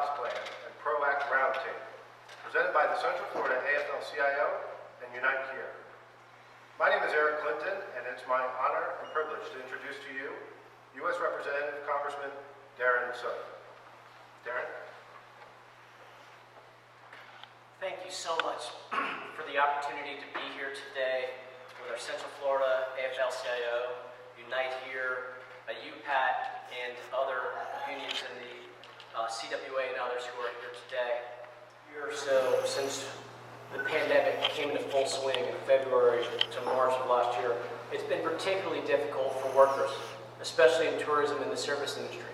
Jobs Plan and ProAct Roundtable, presented by the Central Florida Afl-Cio and Unite Here. My name is Eric Clinton, and it's my honor and privilege to introduce to you U.S. Representative Congressman Darren Soto. Darren? Thank you so much for the opportunity to be here today with our Central Florida Afl-Cio, Unite Here, UPAT, and other unions in the CWA and others who are here today. A year or so since the pandemic came into full swing in February to March of last year, it's been particularly difficult for workers, especially in tourism and the service industry.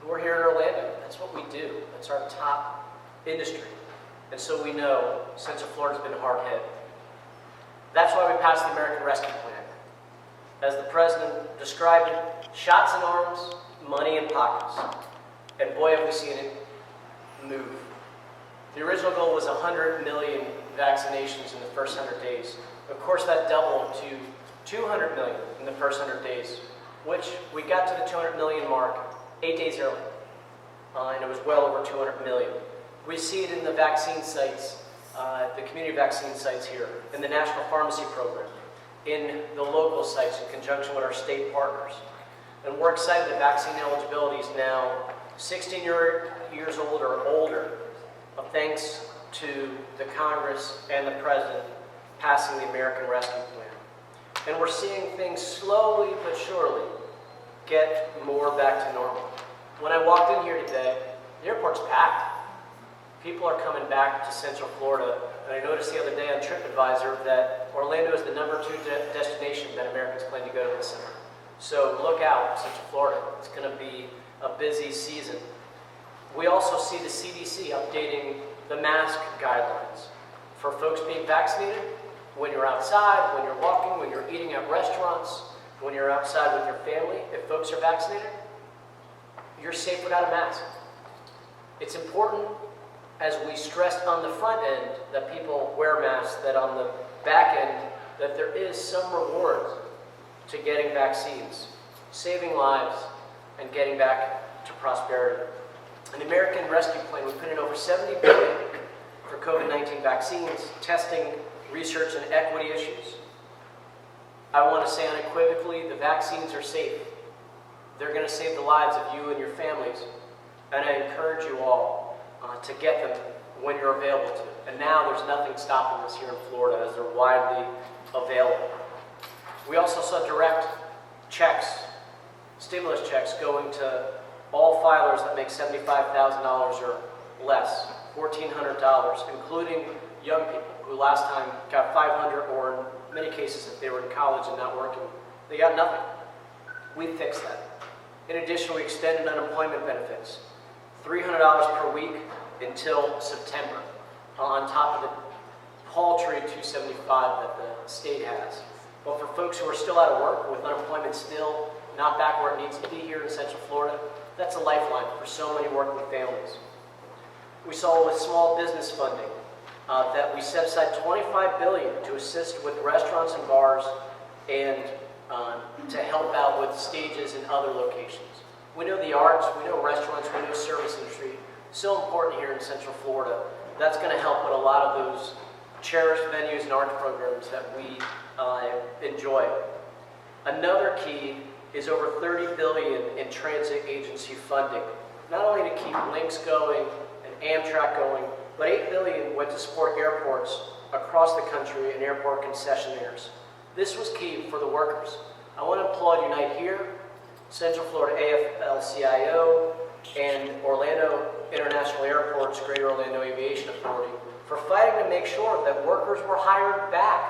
We're here in Orlando. That's what we do. That's our top industry. And so we know Central Florida's been hard hit. That's why we passed the American Rescue Plan. As the President described it, shots in arms, money in pockets. And boy, have we seen it move. The original goal was 100 million vaccinations in the first 100 days. Of course, that doubled to 200 million in the first 100 days, which we got to the 200 million mark 8 days early. And it was well over 200 million. We see it in the vaccine sites, the community vaccine sites here, in the National Pharmacy Program, in the local sites in conjunction with our state partners. And we're excited that vaccine eligibility is now 16 years old or older, thanks to the Congress and the President passing the American Rescue Plan. And we're seeing things slowly but surely get more back to normal. When I walked in here today, the airport's packed. People are coming back to Central Florida, and I noticed the other day on TripAdvisor that Orlando is the #2 destination that Americans plan to go to this summer. So look out, Central Florida. It's going to be a busy season. We also see the CDC updating the mask guidelines for folks being vaccinated. When you're outside, when you're walking, when you're eating at restaurants, when you're outside with your family, if folks are vaccinated, you're safe without a mask. It's important, as we stressed on the front end, that people wear masks, that on the back end, that there is some reward to getting vaccines, saving lives, and getting back to prosperity. In the American Rescue Plan, we put in over $70 billion for COVID-19 vaccines, testing, research, and equity issues. I want to say unequivocally, the vaccines are safe. They're going to save the lives of you and your families, and I encourage you all to get them when you're available to. And now there's nothing stopping us here in Florida, as they're widely available. We also saw direct checks, stimulus checks, going to all filers that make $75,000 or less, $1,400, including young people who last time got $500, or in many cases, if they were in college and not working, they got nothing. We fixed that. In addition, we extended unemployment benefits, $300 per week until September, on top of the paltry $275 that the state has. But for folks who are still out of work, with unemployment still not back where it needs to be here in Central Florida, that's a lifeline for so many working families. We saw with small business funding that we set aside $25 billion to assist with restaurants and bars and to help out with stages in other locations. We know the arts, we know restaurants, we know service industry, so important here in Central Florida. That's going to help with a lot of those cherished venues and arts programs that we enjoy. Another key is over $30 billion in transit agency funding, not only to keep links going and Amtrak going, but $8 billion went to support airports across the country and airport concessionaires. This was key for the workers. I want to applaud Unite Here, Central Florida Afl-Cio, and Orlando International Airport's Greater Orlando Aviation Authority for fighting to make sure that workers were hired back.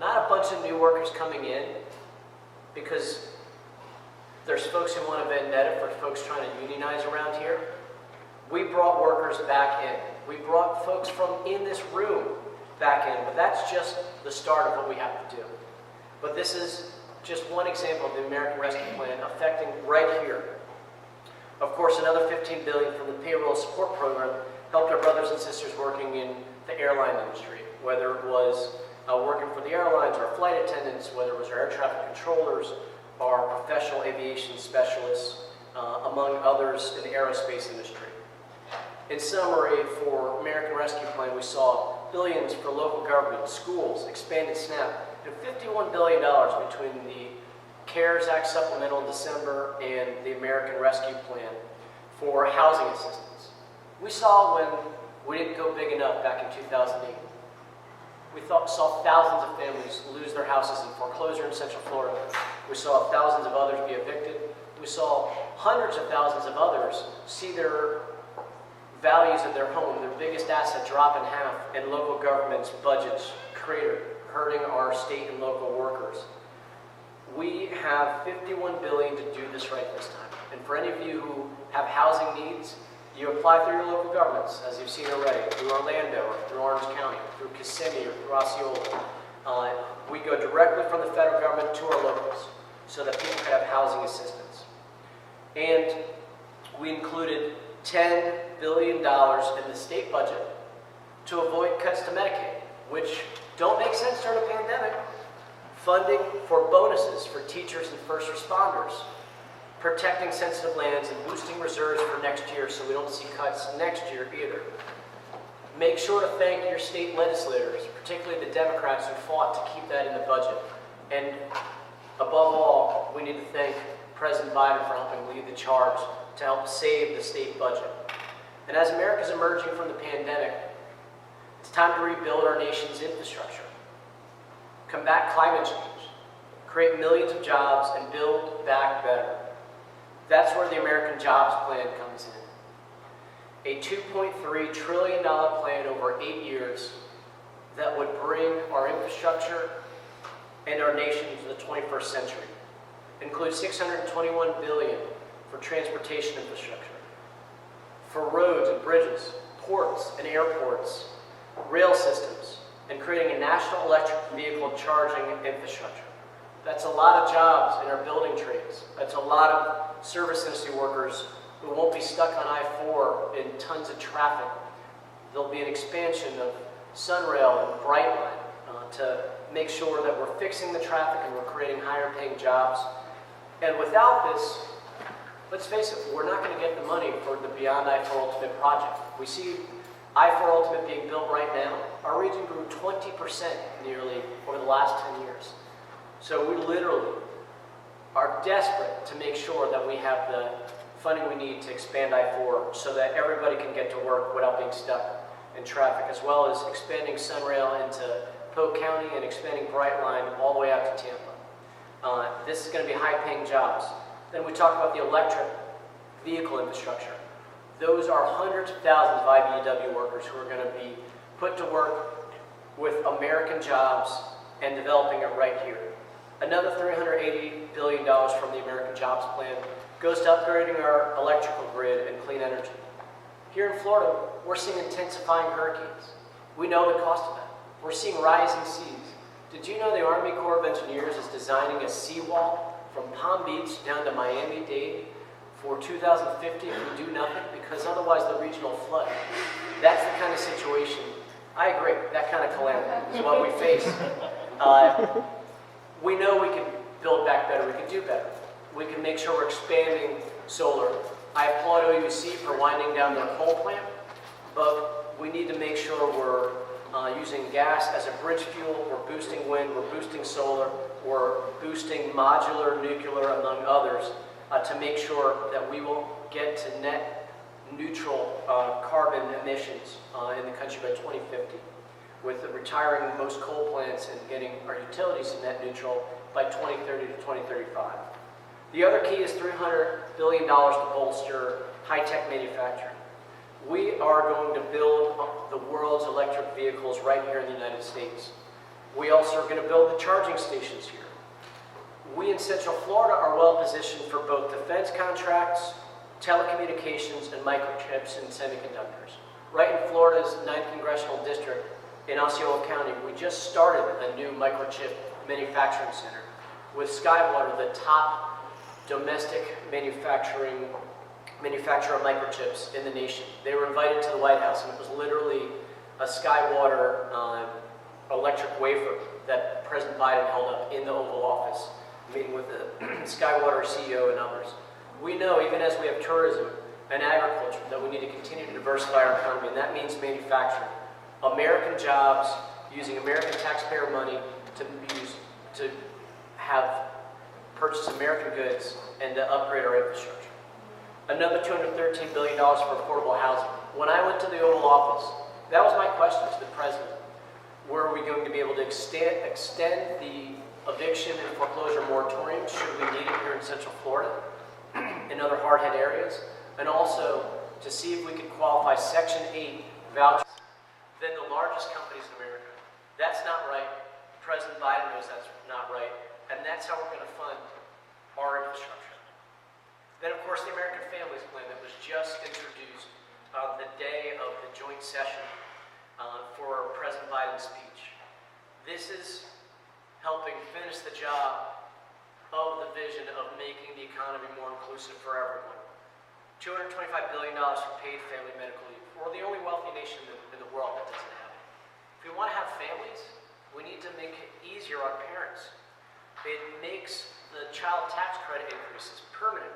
Not a bunch of new workers coming in, because there's folks who want a vendetta for folks trying to unionize around here. We brought workers back in. We brought folks from in this room back in, but that's just the start of what we have to do. But this is just one example of the American Rescue Plan affecting right here. Of course, another $15 billion from the Payroll Support Program helped our brothers and sisters working in the airline industry, whether it was working for the airlines, our flight attendants, whether it was our air traffic controllers, our professional aviation specialists, among others in the aerospace industry. In summary, for American Rescue Plan, we saw billions for local government, schools, expanded SNAP, and $51 billion between the CARES Act supplemental in December and the American Rescue Plan for housing assistance. We saw when we didn't go big enough back in 2008. We saw thousands of families lose their houses in foreclosure in Central Florida. We saw thousands of others be evicted. We saw hundreds of thousands of others see their values of their home, their biggest asset, drop in half, and local government's budgets crater, hurting our state and local workers. We have $51 billion to do this right this time. And for any of you who have housing needs, you apply through your local governments, as you've seen already, through Orlando, or through Orange County, through Kissimmee, or through Osceola. We go directly from the federal government to our locals so that people can have housing assistance. And we included $10 billion in the state budget to avoid cuts to Medicaid, which don't make sense during a pandemic. Funding for bonuses for teachers and first responders, protecting sensitive lands, and boosting reserves for next year so we don't see cuts next year either. Make sure to thank your state legislators, particularly the Democrats who fought to keep that in the budget. And above all, we need to thank President Biden for helping lead the charge to help save the state budget. And as America's emerging from the pandemic, it's time to rebuild our nation's infrastructure, combat climate change, create millions of jobs, and build back better. That's where the American Jobs Plan comes in. A $2.3 trillion plan over 8 years that would bring our infrastructure and our nation to the 21st century. Includes $621 billion for transportation infrastructure, for roads and bridges, ports and airports, rail systems, and creating a national electric vehicle charging infrastructure. That's a lot of jobs in our building trades. That's a lot of service industry workers who won't be stuck on I-4 in tons of traffic. There'll be an expansion of Sunrail and Brightline to make sure that we're fixing the traffic and we're creating higher paying jobs. And without this, let's face it, we're not going to get the money for the Beyond I-4 Ultimate project. We see I-4 Ultimate being built right now. Our region grew 20% nearly over the last 10 years. So we literally are desperate to make sure that we have the funding we need to expand I-4 so that everybody can get to work without being stuck in traffic, as well as expanding Sunrail into Polk County and expanding Brightline all the way out to Tampa. This is going to be high-paying jobs. Then we talk about the electric vehicle infrastructure. Those are hundreds of thousands of IBEW workers who are going to be put to work with American jobs and developing it right here. Another $380 billion from the American Jobs Plan goes to upgrading our electrical grid and clean energy. Here in Florida, we're seeing intensifying hurricanes. We know the cost of that. We're seeing rising seas. Did you know the Army Corps of Engineers is designing a seawall from Palm Beach down to Miami-Dade for 2050 if we do nothing? Because otherwise the region will flood. That's the kind of situation, I agree, that kind of calamity is what we face. We know we can build back better, we can do better. We can make sure we're expanding solar. I applaud OUC for winding down their coal plant, but we need to make sure we're using gas as a bridge fuel, we're boosting wind, we're boosting solar, we're boosting modular nuclear, among others, to make sure that we will get to net neutral carbon emissions in the country by 2050, with retiring most coal plants and getting our utilities to net neutral by 2030 to 2035. The other key is $300 billion to bolster high-tech manufacturing. We are going to build the world's electric vehicles right here in the United States. We also are going to build the charging stations here. We in Central Florida are well positioned for both defense contracts, telecommunications, and microchips and semiconductors. Right in Florida's 9th Congressional District in Osceola County, we just started a new microchip manufacturing center with Skywater, the top domestic manufacturer of microchips in the nation. They were invited to the White House, and it was literally a Skywater electric wafer that President Biden held up in the Oval Office, meeting with the Skywater CEO and others. We know, even as we have tourism and agriculture, that we need to continue to diversify our economy, and that means manufacturing. American jobs, using American taxpayer money to have purchase American goods and to upgrade our infrastructure. Another $213 billion for affordable housing. When I went to the Oval Office, that was my question to the president. Were we going to be able to extend the eviction and foreclosure moratorium, should we need it here in Central Florida, in other hard-hit areas, and also to see if we could qualify Section 8 vouchers than the largest companies in America. That's not right. President Biden knows that's not right, and that's how we're going to fund our infrastructure. Then, of course, the American Families Plan that was just introduced on the day of the joint session for President Biden's speech. This is helping finish the job of the vision of making the economy more inclusive for everyone. $225 billion for paid family medical leave. We're the only wealthy nation in the world that doesn't have it. If we want to have families, we need to make it easier on parents. It makes the child tax credit increases permanent,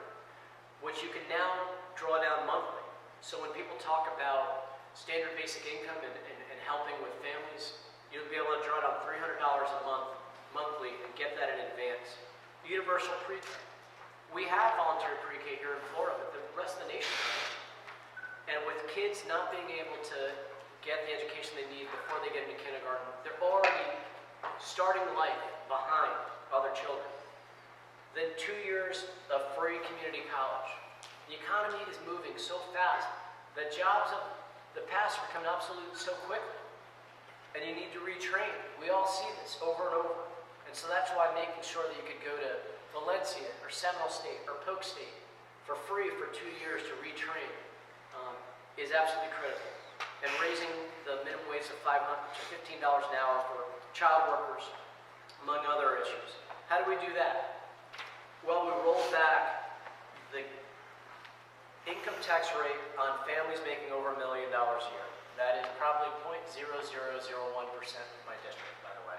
which you can now draw down monthly. So when people talk about standard basic income and helping with families, you'll be able to draw down $300 a month, monthly, and get that in advance. Universal pre-K. We have voluntary pre-K here in Florida, but the rest of the nation doesn't. And with kids not being able to get the education they need before they get into kindergarten, they're already starting life behind other children. Then 2 years of free community college. The economy is moving so fast that jobs of the past are becoming obsolete so quickly. And you need to retrain. We all see this over and over. And so that's why making sure that you could go to Valencia or Seminole State or Polk State for free for 2 years to retrain is absolutely critical. And raising the minimum wage to $15 an hour for child workers, among other issues. How do we do that? Well, we rolled back the income tax rate on families making over $1 million a year. That is probably 0.0001% of my district, by the way.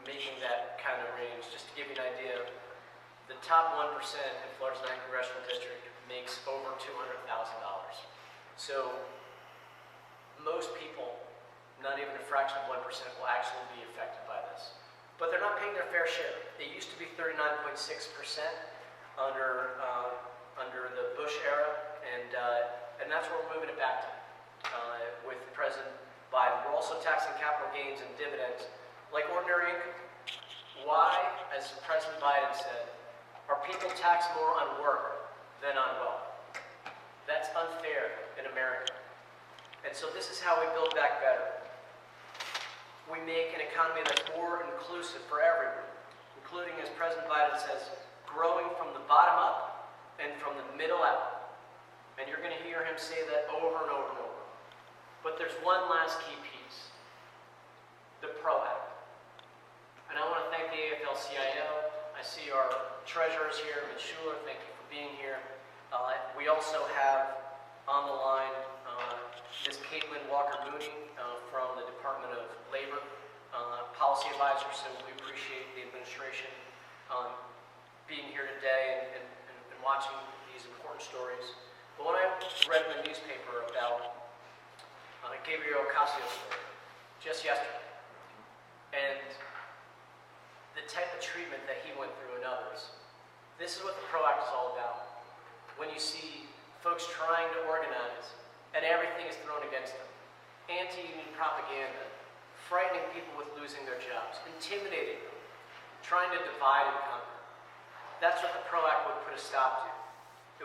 Making that kind of range, just to give you an idea, the top 1% in Florida's 9th Congressional District makes over $200,000. So most people, not even a fraction of 1%, will actually be affected by this. But they're not paying their fair share. It used to be 39.6% under the Bush era, and that's where we're moving it back to with President Biden. We're also taxing capital gains and dividends like ordinary income. Why, as President Biden said, are people taxed more on work than on wealth? That's unfair in America. And so this is how we build back better. We make an economy that's more inclusive for everyone, including, as President Biden says, growing from the bottom up and from the middle out. And you're going to hear him say that over and over and over. But there's one last key piece, the ProAct. And I want to thank the Afl-Cio. I see our treasurers here, Ms. Shuler, thank you for being here. We also have on the line Ms. Caitlin Walker-Mooney from the Department of Labor, policy advisor, so we appreciate the administration being here today and watching these important stories. But when I read in the newspaper about Gabriel Ocasio story just yesterday, and the type of treatment that he went through and others, this is what the ProAct is all about. When you see folks trying to organize and everything is thrown against them, anti-union propaganda, frightening people with losing their jobs, intimidating them, trying to divide and conquer. That's what the ProAct would put a stop to.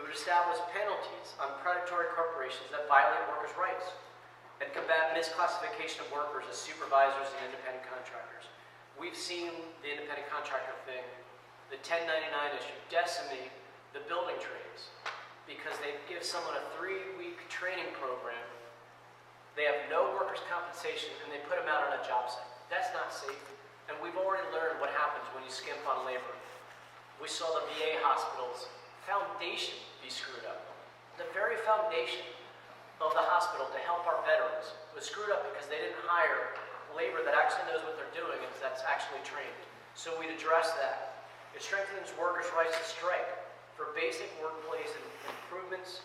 It would establish penalties on predatory corporations that violate workers' rights and combat misclassification of workers as supervisors and independent contractors. We've seen the independent contractor thing, the 1099 issue, decimate the building trades because they give someone a 3-week training program. They have no workers' compensation, and they put them out on a job site. That's not safe. And we've already learned what happens when you skimp on labor. We saw the VA hospital's foundation be screwed up. The very foundation of the hospital to help our veterans was screwed up because they didn't hire labor that actually knows what they're doing and that's actually trained. So we'd address that. It strengthens workers' rights to strike for basic workplace improvements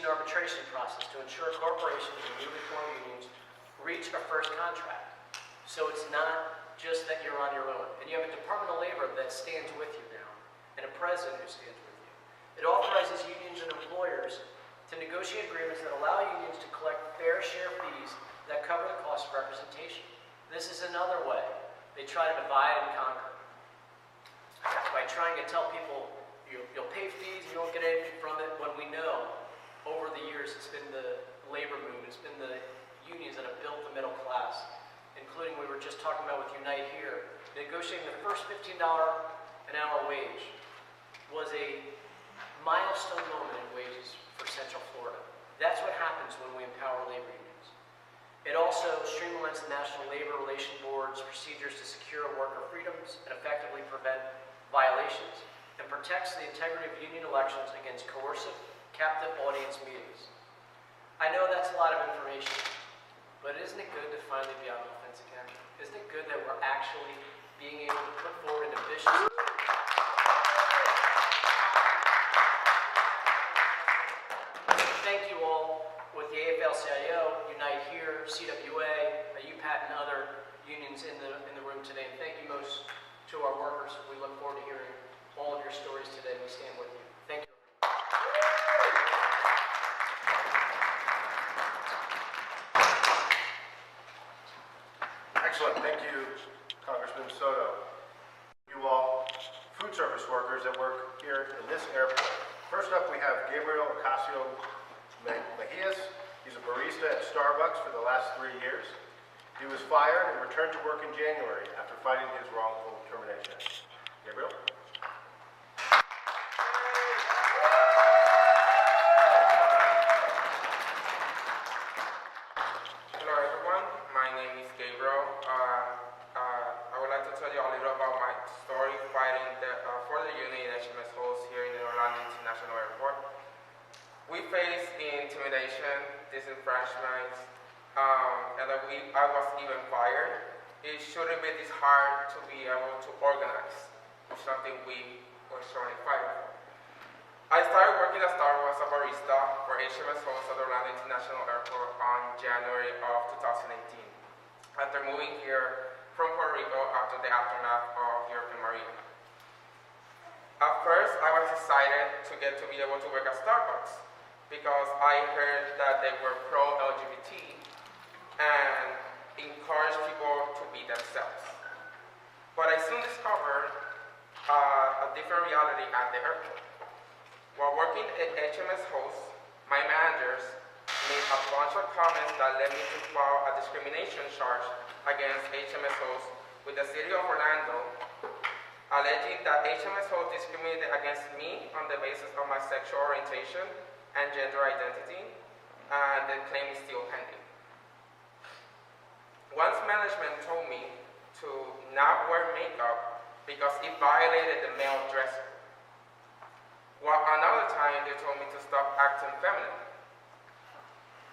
an arbitration process to ensure corporations and newly formed unions reach a first contract. So it's not just that you're on your own. And you have a Department of Labor that stands with you now, and a president who stands with you. It authorizes unions and employers to negotiate agreements that allow unions to collect fair share fees that cover the cost of representation. This is another way they try to divide and conquer. By trying to tell people, you'll pay fees, you don't get anything from it, when we know over the years it's been the labor movement, it's been the unions that have built the middle class, including we were just talking about with Unite here. Negotiating the first $15 an hour wage was a milestone moment in wages for Central Florida. That's what happens when we empower labor unions. It also streamlines the National Labor Relations Board's procedures to secure worker freedoms and effectively prevent violations, and protects the integrity of union elections against coercive, captive audience meetings. I know that's a lot of information, but isn't it good to finally be on offense again? Isn't it good that we're actually being able to put forward an ambitious... Thank you all with the Afl-Cio, Unite Here, CWA, UPAT, and other unions in the room today. And thank you most to our workers. We look forward to hearing all of your stories today. We stand with you. Thank you. Excellent. Thank you, Congressman Soto. You all, food service workers that work here in this airport. First up, we have Gabriel Ocasio. He's a barista at Starbucks for the last 3 years. He was fired and returned to work in January after fighting his wrongful termination. Gabriel? Hello everyone, my name is Gabriel. I would like to tell you a little about my story fighting for the union HMS hosts here in the Orlando International Airport. We face intimidation, disenfranchisement, and I was even fired. It shouldn't be this hard to be able to organize, something we were strongly fighting for. I started working at Starbucks as a barista for HMS hosts at Orlando International Airport on January of 2018, after moving here from Puerto Rico after the aftermath of Hurricane Maria. At first, I was excited to get to be able to work at Starbucks because I heard that they were pro-LGBT and encouraged people to be themselves. But I soon discovered a different reality at the airport. While working at HMS hosts, my managers made a bunch of comments that led me to file a discrimination charge against HMS hosts with the city of Orlando, alleging that HMS hosts discriminated against me on the basis of my sexual orientation and gender identity, and the claim is still pending. Once management told me to not wear makeup because it violated the male dress code. While another time they told me to stop acting feminine.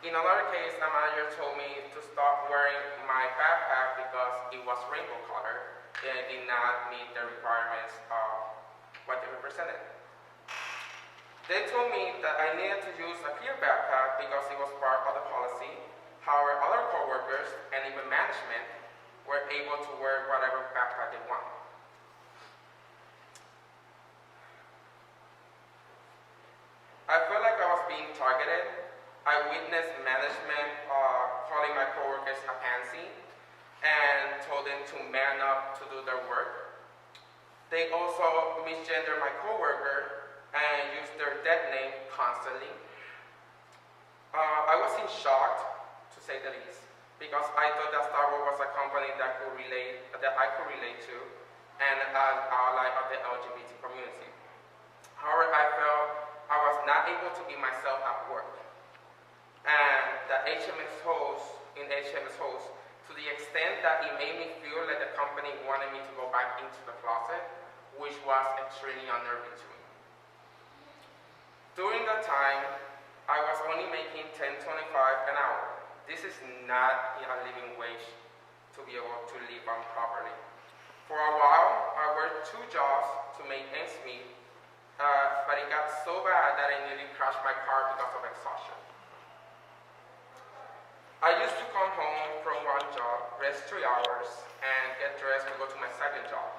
In another case, a manager told me to stop wearing my backpack because it was rainbow colored and it did not meet the requirements of what they represented. They told me that I needed to use a clear backpack because it was part of the policy. However, other coworkers and even management were able to wear whatever backpack they wanted. I felt like I was being targeted. I witnessed management calling my coworkers a pansy and told them to man up to do their work. They also misgendered my coworker and used their dead name constantly. I was in shock, to say the least, because I thought that Starbucks was a company that I could relate to and an ally of the LGBT community. However, I felt I was not able to be myself at work. And the HMS host, to the extent that it made me feel like the company wanted me to go back into the closet, which was extremely unnerving to me. During that time, I was only making $10.25 an hour. This is not a living wage to be able to live on properly. For a while, I worked 2 jobs to make ends meet, but it got so bad that I nearly crashed my car because of exhaustion. I used to come home from one job, rest 3 hours, and get dressed to go to my second job.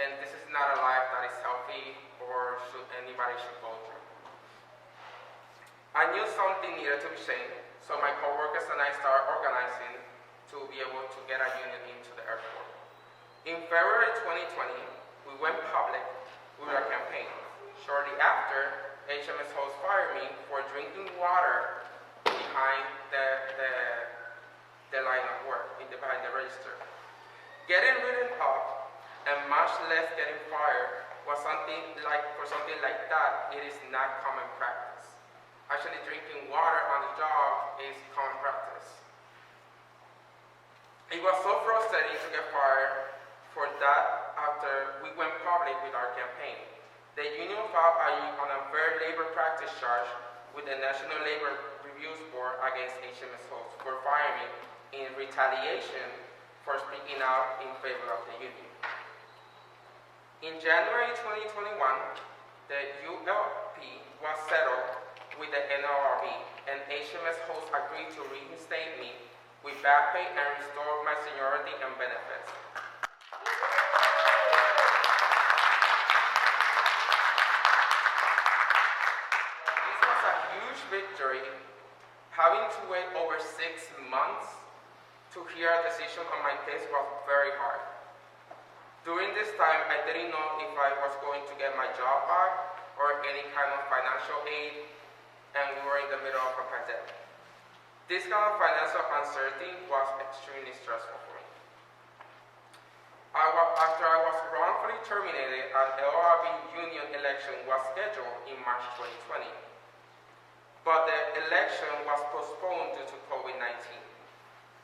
And this is not a life that is healthy or anybody should go through. I knew something needed to be changed, so my coworkers and I started organizing to be able to get a union into the airport. In February 2020, we went public with our campaign. Shortly after, HMS host fired me for drinking water behind the line of work, behind the register. Getting written up and much less getting fired was something like that, it is not common practice. Actually, drinking water on the job is common practice. It was so frustrating to get fired for that after we went public with our campaign. The union filed an unfair labor practice charge with the National Labor Reviews Board against HMS hosts for firing me in retaliation for speaking out in favor of the union. In January 2021, the ULP was settled with the NLRB, and HMS hosts agreed to reinstate me with back pay and restore my seniority and benefits. This was a huge victory. Having to wait over 6 months to hear a decision on my case was very hard. During this time, I didn't know if I was going to get my job back or any kind of financial aid, and we were in the middle of a pandemic. This kind of financial uncertainty was extremely stressful for me. After I was wrongfully terminated, an LRB union election was scheduled in March 2020. But the election was postponed due to COVID-19.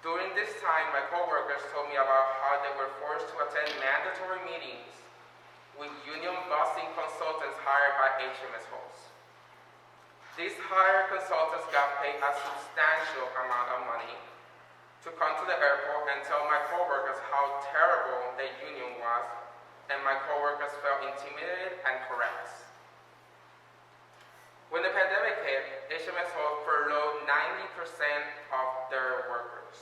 During this time, my coworkers told me about how they were forced to attend mandatory meetings with union busing consultants hired by HMS hosts. These hired consultants got paid a substantial amount of money to come to the airport and tell my coworkers how terrible the union was, and my coworkers felt intimidated and harassed. When the pandemic hit, HMS hosts furloughed 90% of their workers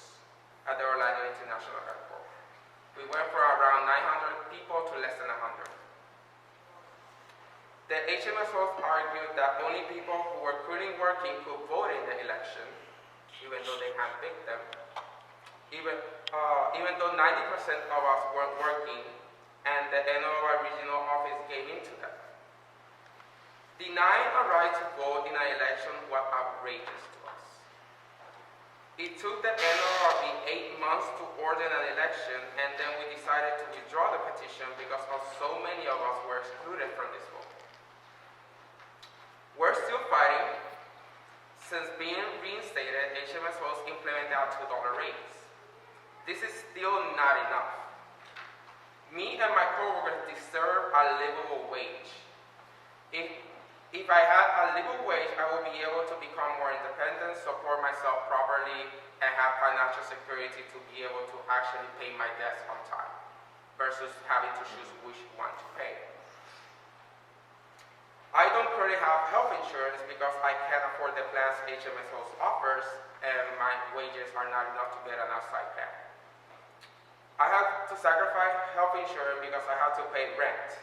at the Orlando International Airport. We went from around 900 people to less than 100. The HMS hosts argued that only people who were currently working could vote in the election, even though they handpicked them. Even though 90% of us weren't working, and the NOI regional office gave in to them. Denying a right to vote in an election was outrageous to us. It took the NLRB 8 months to order an election, and then we decided to withdraw the petition because of so many of us were excluded from this vote. We're still fighting. Since being reinstated, HMS hosts implemented a $2 raise. This is still not enough. Me and my coworkers deserve a livable wage. If I had a livable wage, I would be able to become more independent, support myself properly, and have financial security to be able to actually pay my debts on time, versus having to choose which one to pay. I don't currently have health insurance because I can't afford the plans HMS host offers, and my wages are not enough to get an outside plan. I have to sacrifice health insurance because I have to pay rent.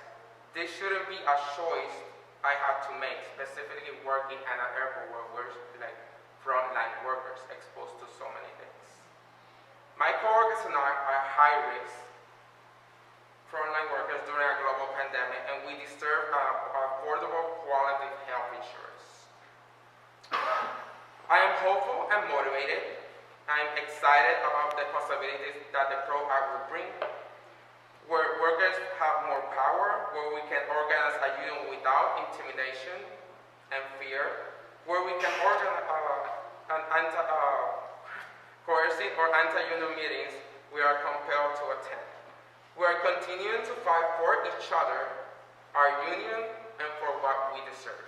This shouldn't be a choice I have to make, specifically working at an airport where we're like frontline workers exposed to so many things. My coworkers and I are high risk frontline workers during a global pandemic, and we deserve affordable, quality health insurance. I am hopeful and motivated. I am excited about the possibilities that the ProAct will bring, where workers have more power, where we can organize a union without intimidation and fear, where we can organize coercive or anti-union meetings we are compelled to attend. We are continuing to fight for each other, our union, and for what we deserve.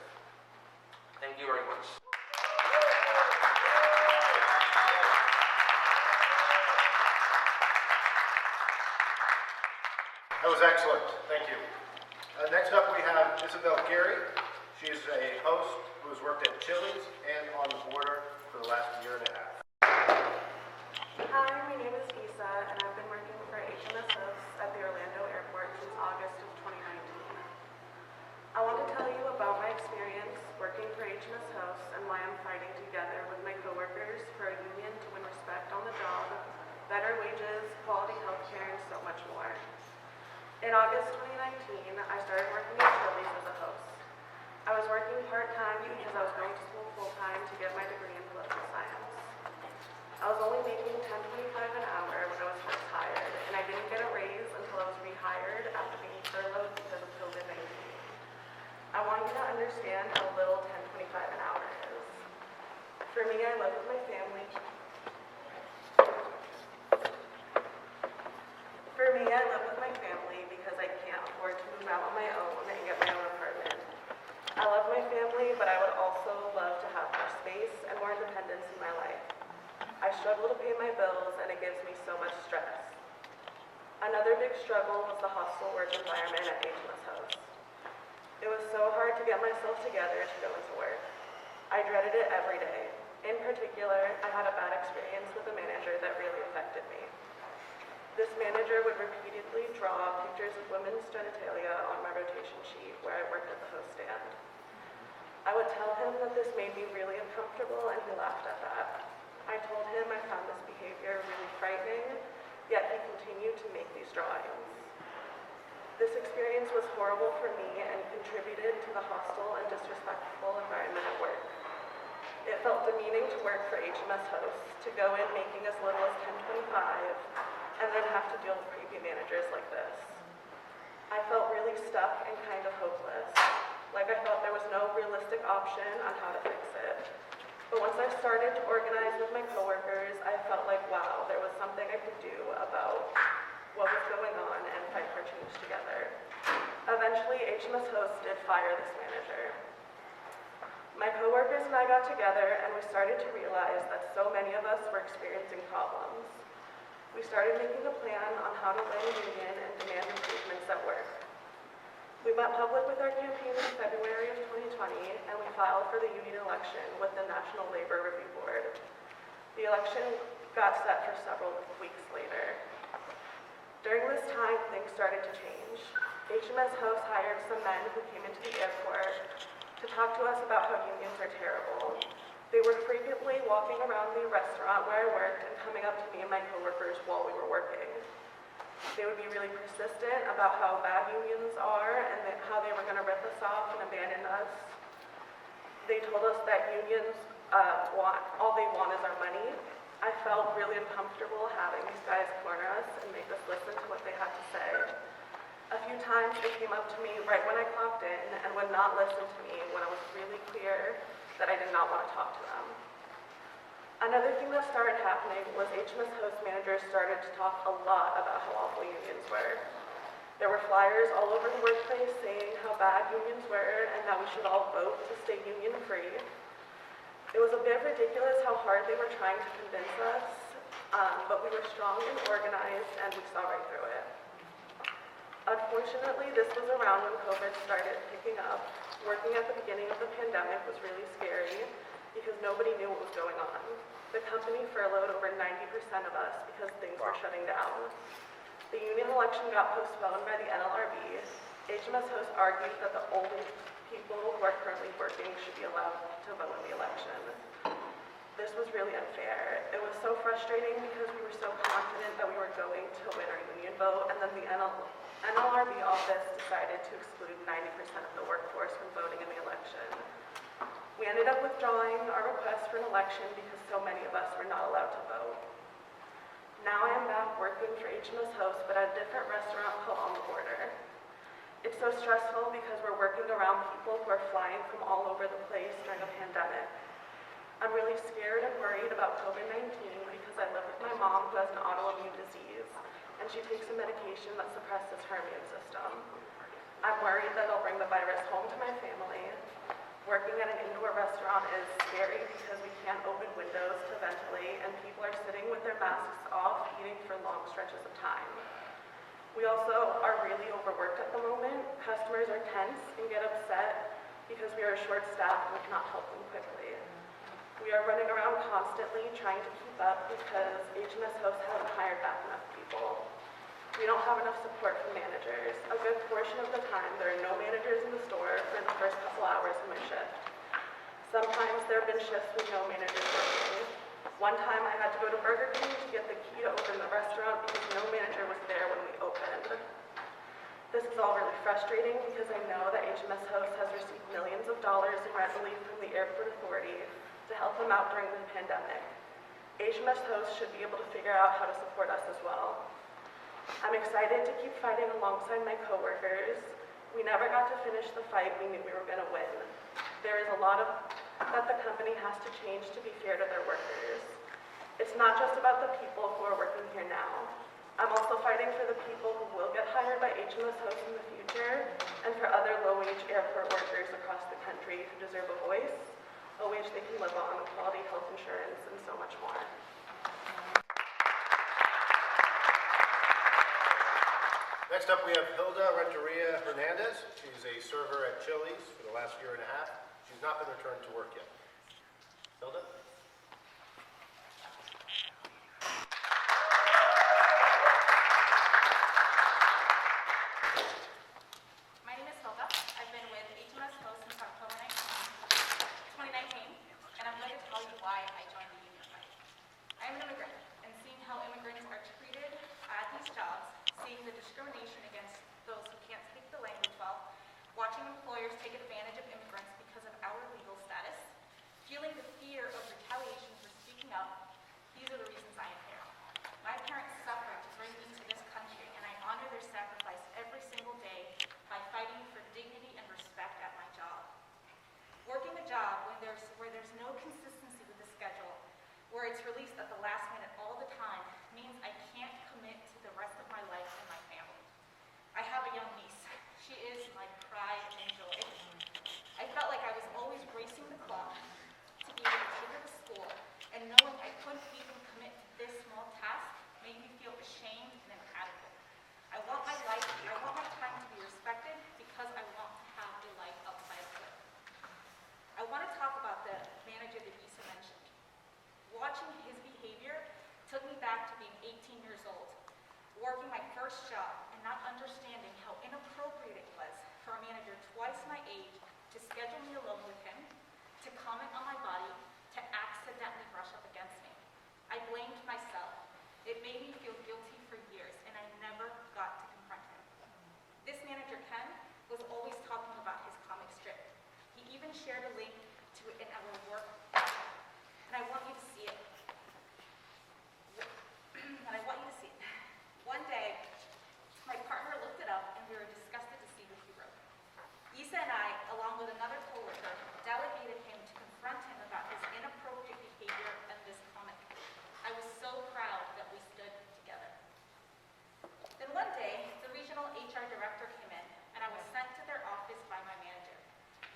Thank you very much. That was excellent. Thank you. Next up, we have Isabel Gary. She's a host who has worked at Chili's and on the border for the last year and a half. Hi, my name is Isa, and I've been working for HMS Hosts at the Orlando Airport since August of 2019. I want to tell you about my experience working for HMS Hosts and why I'm fighting together with my coworkers for a union to win respect on the job, better wages, quality healthcare, and so much more. In August 2019, I started working at Chili's as a host. I was working part-time because I was going to school full-time to get my degree in political science. I was only making $10.25 an hour when I was first hired, and I didn't get a raise until I was rehired after being furloughed because of COVID-19. I want you to understand how little $10.25 an hour is. For me, I live with my family. Because I can't afford to move out on my own and get my own apartment. I love my family, but I would also love to have more space and more independence in my life. I struggle to pay my bills, and it gives me so much stress. Another big struggle was the hostile work environment at HMS House. It was so hard to get myself together to go into work. I dreaded it every day. In particular, I had a bad experience with a manager that really affected me. This manager would repeatedly draw pictures of women's genitalia on my rotation sheet where I worked at the host stand. I would tell him that this made me really uncomfortable, and he laughed at that. I told him I found this behavior really frightening, yet he continued to make these drawings. This experience was horrible for me and contributed to the hostile and disrespectful environment at work. It felt demeaning to work for HMS hosts, to go in making as little as $10.25 and then have to deal with creepy managers like this. I felt really stuck and kind of hopeless, like I thought there was no realistic option on how to fix it. But once I started to organize with my coworkers, I felt like, wow, there was something I could do about what was going on and fight for change together. Eventually, HMS Host did fire this manager. My coworkers and I got together, and we started to realize that so many of us were experiencing problems. We started making a plan on how to win a union and demand improvements at work. We went public with our campaign in February of 2020, and we filed for the union election with the National Labor Review Board. The election got set for several weeks later. During this time, things started to change. HMS Host hired some men who came into the airport to talk to us about how unions are terrible. They were frequently walking around the restaurant where I worked and coming up to me and my coworkers while we were working. They would be really persistent about how bad unions are and how they were going to rip us off and abandon us. They told us that unions all they want is our money. I felt really uncomfortable having these guys corner us and make us listen to what they had to say. A few times they came up to me right when I clocked in and would not listen to me when it was really clear that I did not want to talk to them. Another thing that started happening was HMS Host managers started to talk a lot about how awful unions were. There were flyers all over the workplace saying how bad unions were and that we should all vote to stay union free. It was a bit ridiculous how hard they were trying to convince us, but we were strong and organized and we saw right through it. Unfortunately, this was around when COVID started picking up. Working at the beginning of the pandemic was really scary because nobody knew what was going on. The company furloughed over 90% of us because things were shutting down. The union election got postponed by the NLRB. HMS Host argued that the only people who are currently working should be allowed to vote in the election. This was really unfair. It was so frustrating because we were so confident that we were going to win our union vote, and then the NLRB office decided to exclude 90% of the workforce from voting in the election. We ended up withdrawing our request for an election because so many of us were not allowed to vote. Now I am back working for HMS Host, but at a different restaurant called On the Border. It's so stressful because we're working around people who are flying from all over the place during a pandemic. I'm really scared and worried about COVID-19 because I live with my mom who has an autoimmune disease, and she takes a medication that suppresses her immune system. I'm worried that I'll bring the virus home to my family. Working at an indoor restaurant is scary because we can't open windows to ventilate, and people are sitting with their masks off, eating for long stretches of time. We also are really overworked at the moment. Customers are tense and get upset because we are short-staffed and we cannot help them quickly. We are running around constantly trying to keep up because HMS hosts haven't hired back enough people. We don't have enough support from managers. A good portion of the time, there are no managers in the store for the first couple hours of my shift. Sometimes there have been shifts with no managers working. One time I had to go to Burger King to get the key to open the restaurant because no manager was there when we opened. This is all really frustrating because I know that HMS Host has received millions of dollars in rent relief from the Airport Authority to help them out during the pandemic. HMS Host should be able to figure out how to support us as well. I'm excited to keep fighting alongside my coworkers. We never got to finish the fight we knew we were going to win. There is a lot that the company has to change to be fair to their workers. It's not just about the people who are working here now. I'm also fighting for the people who will get hired by HMS Host in the future and for other low-wage airport workers across the country who deserve a voice, a wage they can live on, quality health insurance, and so much more. Next up, we have Hilda Renteria Hernandez. She's a server at Chili's for the last year and a half. She's not been returned to work yet. Hilda? My name is Hilda. I've been with HMS Host since October 2019, and I'm going to tell you why I joined the union fight. I am an immigrant, and seeing how immigrants are treated at these jobs, seeing the discrimination against those who can't speak the language well, watching employers take advantage of immigrants because of our legal status, feeling the fear of retaliation for speaking up, these are the reasons I am here. My parents suffered to bring me to this country, and I honor their sacrifice every single day by fighting for dignity and respect at my job. Working a job where there's no consistency with the schedule, where it's released at the last minute all the time, means I can't commit to the rest of my life and my family. I have a young niece. She is my pride and joy. I felt like I was always racing the clock to be able to take her to school, and knowing I couldn't even commit to this small task made me feel ashamed and inadequate. I want my time to be respected because I want to have a life outside of work. I want to talk about the manager that Isa mentioned. Watching his behavior took me back to being 18 years old, working my first job and not understanding how inappropriate it was for a manager twice my age to schedule me alone with him, to comment on my body, to accidentally brush up against me. I blamed myself. It made me feel guilty for years, and I never got to confront him. This manager, Ken, was always talking about his comic strip. He even shared a link to it in our work, and I want you to see it. One day, my partner looked it up, and we were disgusted to see what he wrote. Isa and I, along with another coworker, delegated him to confront him about his inappropriate behavior and this comic. I was so proud that we stood together. Then one day, the regional HR director came in, and I was sent to their office by my manager.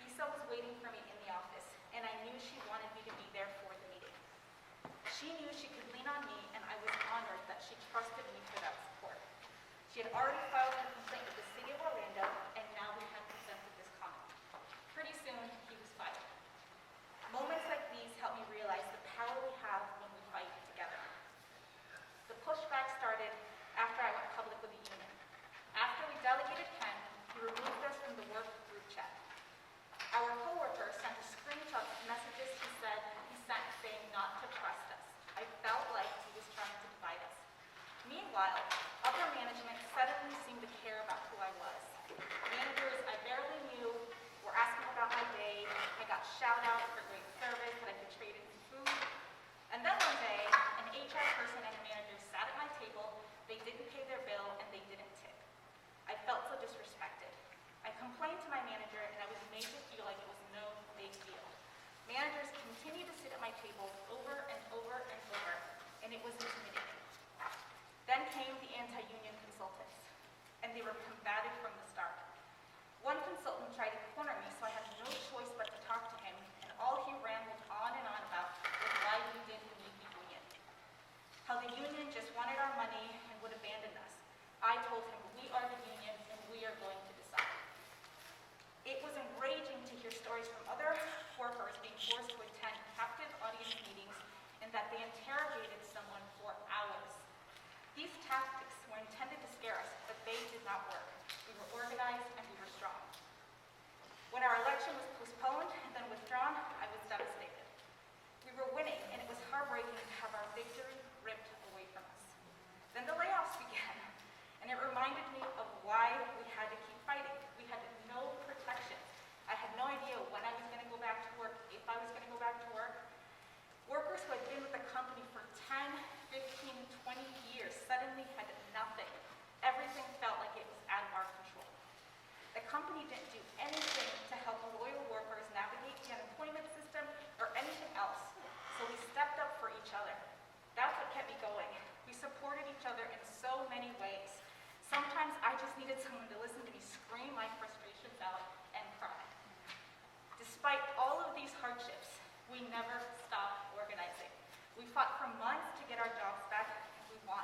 Isa was waiting for me in the office, and I knew she wanted me to be there for the meeting. She knew she could lean on me, and I was honored that she trusted me for that support. She had already filed a complaint with the city of Orlando, and now we had presented this comment. Pretty soon, he was fired. Moments like these help me realize the power we have when we fight together. The pushback started after I went public with the union. After we delegated Ken, he removed us from the work group chat. Our coworker sent a screenshot of messages he sent saying not to trust us. I felt like he was trying to divide us. Meanwhile, upper management suddenly seemed to care about who I was. Managers I barely knew were asking about my day. I got shout-outs for great service that I could trade in food. And then one day, an HR person and a manager sat at my table. They didn't pay their bill, and they didn't tip. I felt so disrespected. I complained to my manager, and I was made to feel like it was no big deal. Managers continued to sit at my table over and over and over, and it was intimidating. Then came the anti-union consultants, and they were combative from the start. One consultant tried to corner me, so I had no choice but to talk to him, and all he other in so many ways. Sometimes I just needed someone to listen to me scream my frustrations out and cry. Despite all of these hardships, we never stopped organizing. We fought for months to get our jobs back, and we won.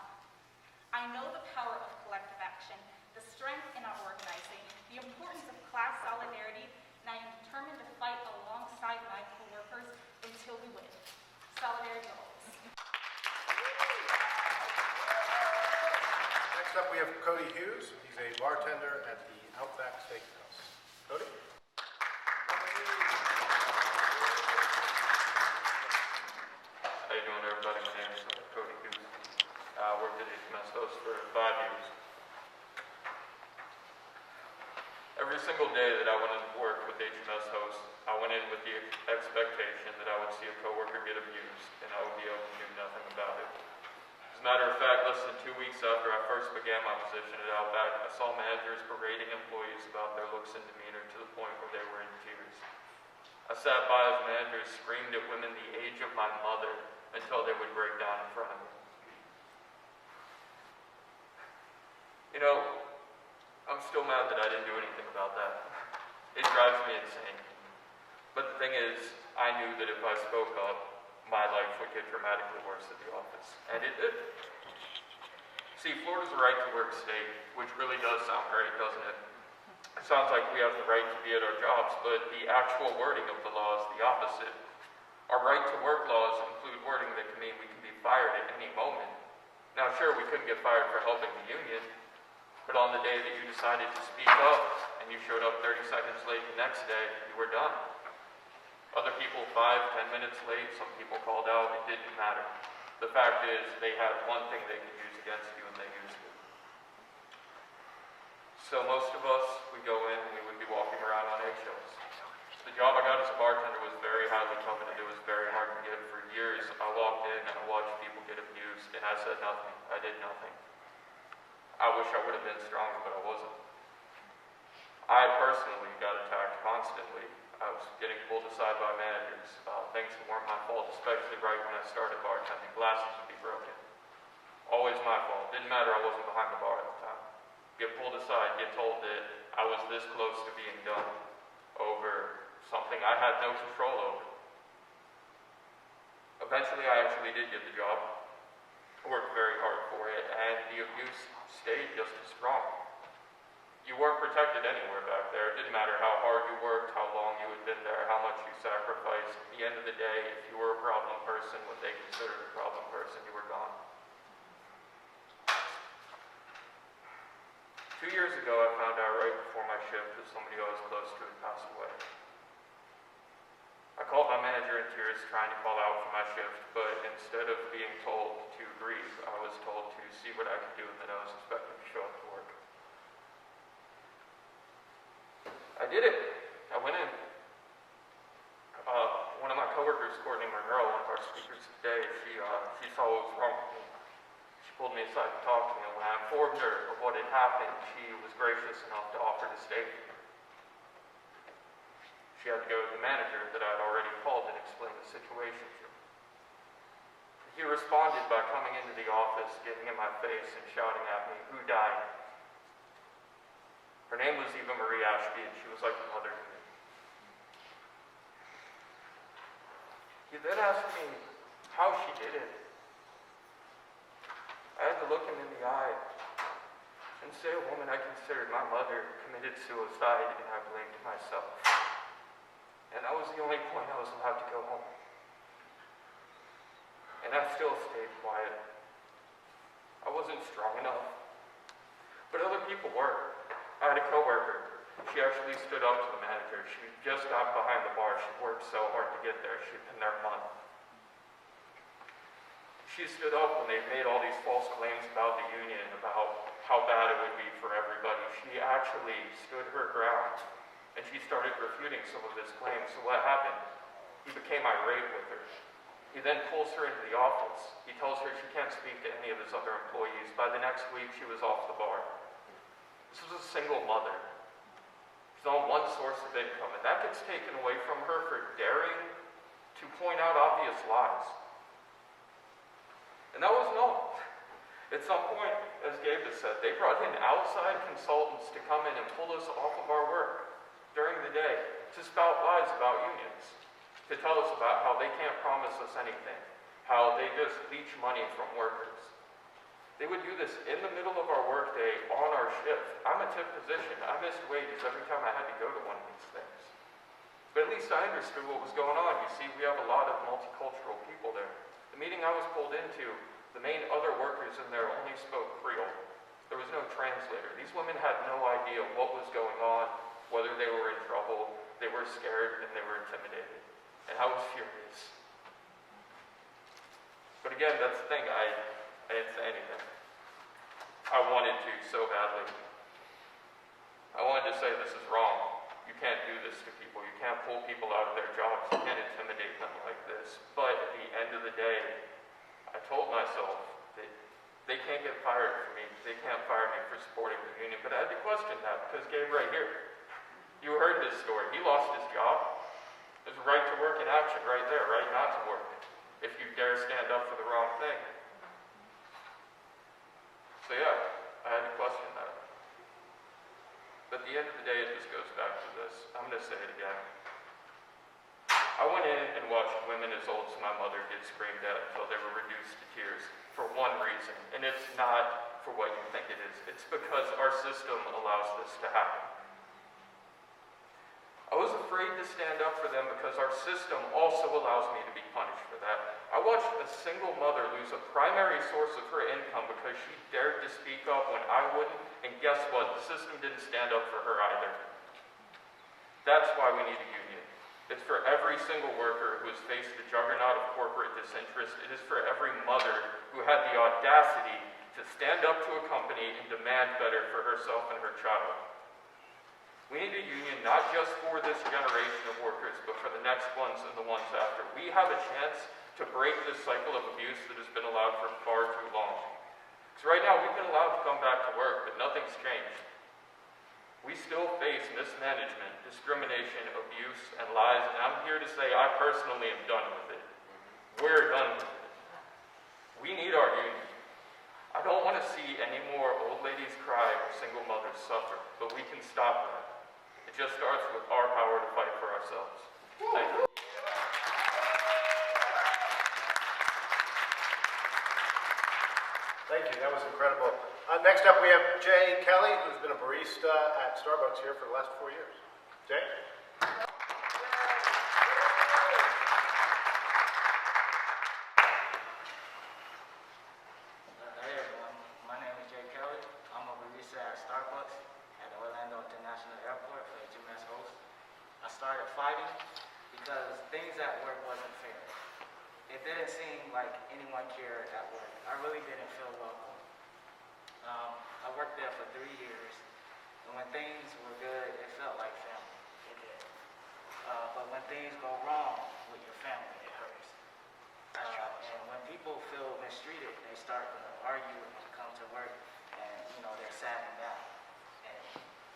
I know the power of collective action, the strength in our organizing, the importance of class solidarity, and I am determined to fight alongside my coworkers until we win. Solidarity always. Next up, we have Cody Hughes. He's a bartender at the Outback Steakhouse. Cody? How you doing, everybody? My name is Cody Hughes. I worked at HMS Host for 5 years. Every single day that I went into work with HMS Host, I went in with the expectation that I would see a coworker get abused, and I would be able to do nothing about it. As a matter of fact, less than 2 weeks after I first began my position at Outback, I saw managers berating employees about their looks and demeanor to the point where they were in tears. I sat by as managers screamed at women the age of my mother until they would break down in front of me. You know, I'm still mad that I didn't do anything about that. It drives me insane. But the thing is, I knew that if I spoke up, my life would get dramatically worse at the office. And it did. See, Florida's a right to work state, which really does sound great, doesn't it? It sounds like we have the right to be at our jobs, but the actual wording of the law is the opposite. Our right to work laws include wording that can mean we can be fired at any moment. Now, sure, we couldn't get fired for helping the union, but on the day that you decided to speak up and you showed up 30 seconds late the next day, you were done. Other people 5, 10 minutes late, some people called out, it didn't matter. The fact is, they had one thing they could use against you and they used it. So most of us, we go in and we would be walking around on eggshells. The job I got as a bartender was very highly coveted. It was very hard to get. For years, I walked in and I watched people get abused, and I said nothing. I did nothing. I wish I would have been stronger, but I wasn't. I personally got attacked constantly. I was getting pulled aside by managers. Things that weren't my fault, especially right when I started bartending. Glasses would be broken. Always my fault. Didn't matter, I wasn't behind the bar at the time. Get pulled aside, get told that I was this close to being done over something I had no control over. Eventually, I actually did get the job. I worked very hard for it, and the abuse stayed just as strong. You weren't protected anywhere back there. It didn't matter how hard you worked, how long you had been there, how much you sacrificed. At the end of the day, if you were a problem person, what they considered a problem person, you were gone. 2 years ago, I found out right before my shift that somebody I was close to had passed away. I called my manager in tears trying to call out for my shift, but instead of being told to grieve, I was told to see what I could do and that I was expected to show up to work. I did it. I went in. One of my coworkers, Courtney, Monroe, one of our speakers today, she saw what was wrong with me. She pulled me aside to talk to me, and when I informed her of what had happened, she was gracious enough to offer to stay with me. She had to go to the manager that I had already called and explain the situation to him. He responded by coming into the office, getting in my face and shouting at me, "Who died?" Her name was Eva Marie Ashby, and she was like a mother to me. He then asked me how she did it. I had to look him in the eye and say a woman I considered my mother committed suicide, and I blamed myself. And that was the only point I was allowed to go home. And I still stayed quiet. I wasn't strong enough. But other people were. I had a coworker. She actually stood up to the manager. She just got behind the bar. She worked so hard to get there. She'd been there a month. She stood up when they made all these false claims about the union, about how bad it would be for everybody. She actually stood her ground, and she started refuting some of his claims. So what happened? He became irate with her. He then pulls her into the office. He tells her she can't speak to any of his other employees. By the next week, she was off the bar. This was a single mother. She's on one source of income, and that gets taken away from her for daring to point out obvious lies. And that was known. At some point, as Gabe has said, they brought in outside consultants to come in and pull us off of our work during the day, to spout lies about unions, to tell us about how they can't promise us anything, how they just leech money from workers. They would do this in the middle of our workday on our shift. I'm a tip position. I missed wages every time I had to go to one of these things. But at least I understood what was going on. You see, we have a lot of multicultural people there. The meeting I was pulled into, the main other workers in there only spoke Creole. There was no translator. These women had no idea what was going on, whether they were in trouble, they were scared, and they were intimidated. And I was furious. But again, that's the thing, I didn't say anything. I wanted to so badly. I wanted to say this is wrong. You can't do this to people. You can't pull people out of their jobs. You can't intimidate them like this. But at the end of the day, I told myself that they can't get fired for me. They can't fire me for supporting the union. But I had to question that because Gabe right here, you heard his story. He lost his job. There's a right to work in action right there, right not to work, if you dare stand up for the wrong thing. So yeah, I had to question that. But at the end of the day, it just goes back to this. I'm going to say it again. I went in and watched women as old as my mother get screamed at until they were reduced to tears for one reason, and it's not for what you think it is. It's because our system allows this to happen. I was afraid to stand up for them because our system also allows me to be punished for that. I watched a single mother lose a primary source of her income because she dared to speak up when I wouldn't, and guess what? The system didn't stand up for her either. That's why we need a union. It's for every single worker who has faced the juggernaut of corporate disinterest. It is for every mother who had the audacity to stand up to a company and demand better for herself and her child. We need a union not just for this generation of workers, but for the next ones and the ones after. We have a chance to break this cycle of abuse that has been allowed for far too long. Because right now we've been allowed to come back to work, but nothing's changed. We still face mismanagement, discrimination, abuse, and lies, and I'm here to say I personally am done with it. We're done with it. We need our union. I don't want to see any more old ladies cry or single mothers suffer, but we can stop that. It just starts with our power to fight for ourselves. Thank you. Thank you, that was incredible. Next up, we have Jay Kelly, who's been a barista at Starbucks here for the last 4 years. Jay? Hey everyone, my name is Jay Kelly. I'm a barista at Starbucks at the Orlando International Airport for HMS host. I started fighting because things at work wasn't fair. It didn't seem like anyone cared at work. I really didn't feel welcome. I worked there for 3 years, and when things were good, it felt like family. It did. But when things go wrong with your family, it hurts. And when people feel mistreated, they start to argue and come to work, and they're sagging down, and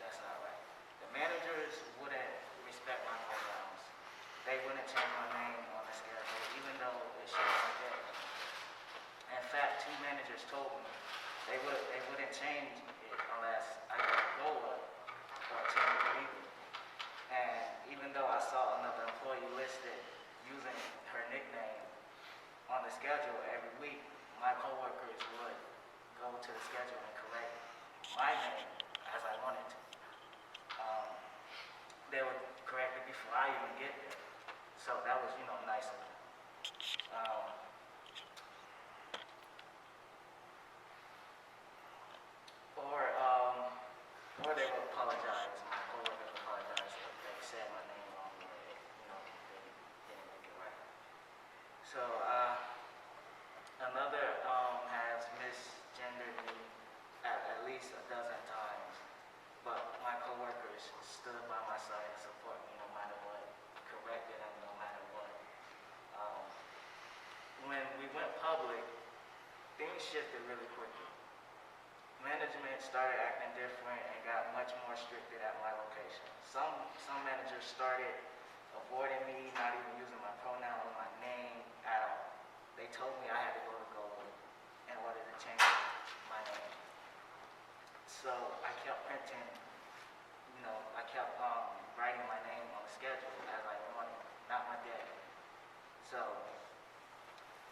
that's not right. The managers wouldn't respect my programs. They wouldn't change my name on the schedule, even though it should have been there. In fact, 2 managers told me they wouldn't change it unless I got a goal up or change it legally. And even though I saw another employee listed using her nickname on the schedule every week, my coworkers would go to the schedule and correct my name as I wanted to. They would correct it before I even get there. So that was, nice of them. Or they would apologize. My coworkers would apologize if they said my name wrong, or if, they didn't make it right. So, another has misgendered me at least a dozen times, but my coworkers stood by my side and support me no matter what, corrected them no matter what. When we went public, things shifted really quickly. Management started acting different and got much more stricted at my location. Some managers started avoiding me, not even using my pronoun or my name at all. They told me I had to go to Coco in order to change it. So I kept printing, I kept writing my name on the schedule as I wanted, not my day. So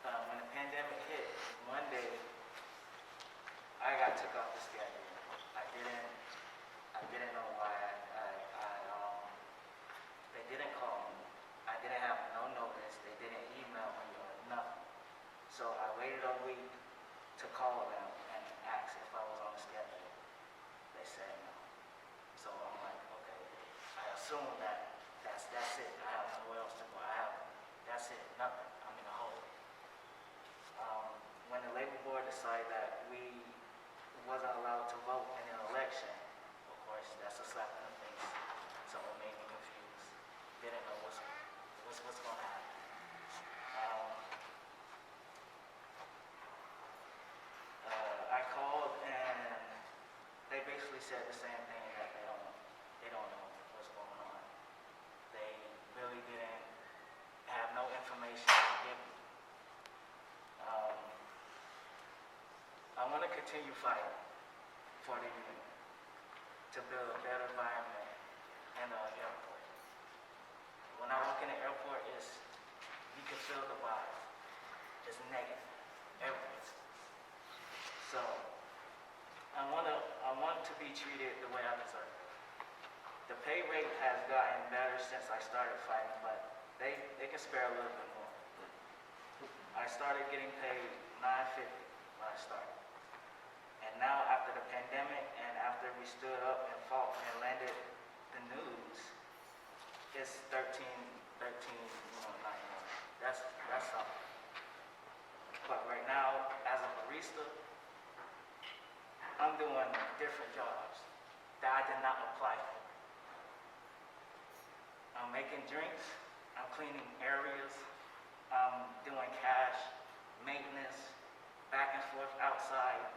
when the pandemic hit, one day I got took off the schedule. I didn't know why. They didn't call me. I didn't have no notice. They didn't email me or nothing. So I waited a week to call them and ask if I was on the schedule. They said no. So I'm like, okay. I assume that's it. I have nowhere else to go. That's it. Nothing. I'm in a hole. When the labor board decided that we wasn't allowed to vote in an election, of course, that's a slap in the face. So it made me confused. Didn't know what's going to happen. I called and they basically said the same thing, that they don't know what's going on. They really didn't have no information to give me. I want to continue fighting for the union to build a better environment in the airport. When I walk in the airport, you can feel the vibe. It's negative everywhere. So I want to be treated the way I deserve. The pay rate has gotten better since I started fighting, but they can spare a little bit more. I started getting paid $9.50 when I started. And now after the pandemic and after we stood up and fought and landed the news, it's $13.91. That's something. But right now, as a barista, I'm doing different jobs that I did not apply for. I'm making drinks, I'm cleaning areas, I'm doing cash, maintenance, back and forth outside.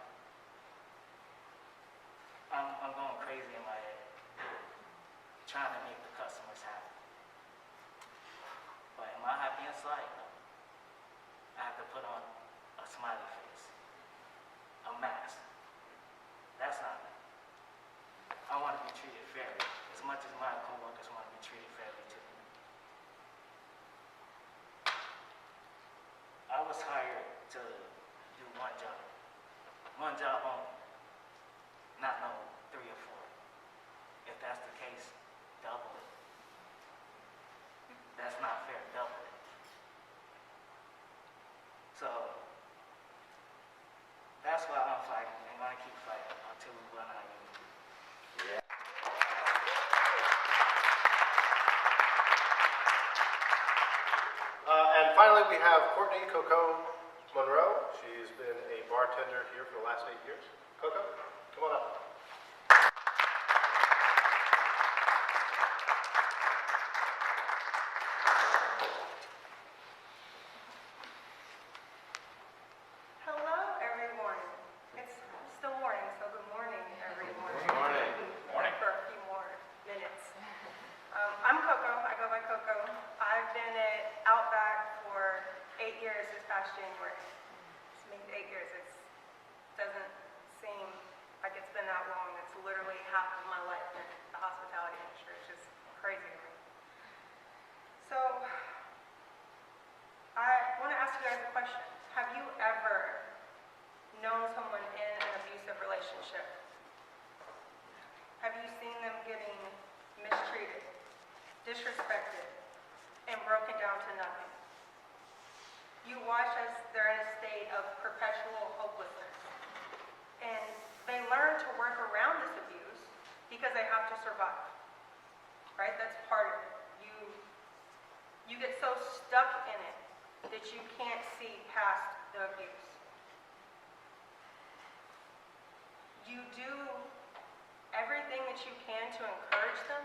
I'm going crazy in my head, trying to make the customers happy. But am I happy inside? No. I have to put on a smiley face, a mask. That's not me. I want to be treated fairly, as much as my coworkers want to be treated fairly too. I was hired to do one job only, not no 3 or 4. If that's the case, double it. That's not fair, double it. So, that's why I'm fighting and going to keep fighting until we run our union. Yeah. And finally, we have Courtney Coco Monroe. She's been a bartender here for the last 8 years. Coco, come on up. Hello, everyone. It's still morning, so good morning, everyone. Good morning. Morning. For a few more minutes. I'm Coco. I go by Coco. I've been at Outback for 8 years this past January. It's made 8 years. It doesn't seem like it's been that long. It's literally half of my life in the hospitality industry, which is crazy to me. So, I want to ask you guys a question. Have you ever known someone in an abusive relationship? Have you seen them getting mistreated, disrespected, and broken down to nothing? You watch as they're in a state of perpetual hopelessness. And they learn to work around this abuse because they have to survive. Right? That's part of it. You get so stuck in it that you can't see past the abuse. You do everything that you can to encourage them.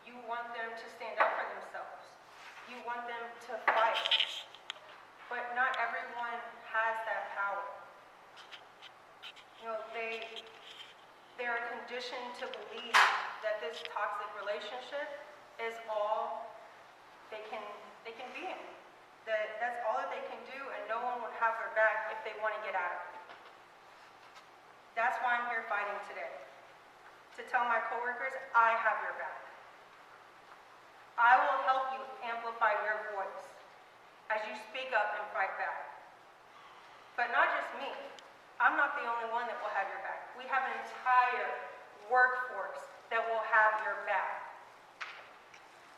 You want them to stand up for themselves. You want them to fight. But not everyone has that power. You know, they're conditioned to believe that this toxic relationship is all they can be in. That's all that they can do, and no one would have their back if they want to get out of it. That's why I'm here fighting today. To tell my coworkers, I have your back. I will help you amplify your voice as you speak up and fight back. But not just me. I'm not the only one that will have your back. We have an entire workforce that will have your back.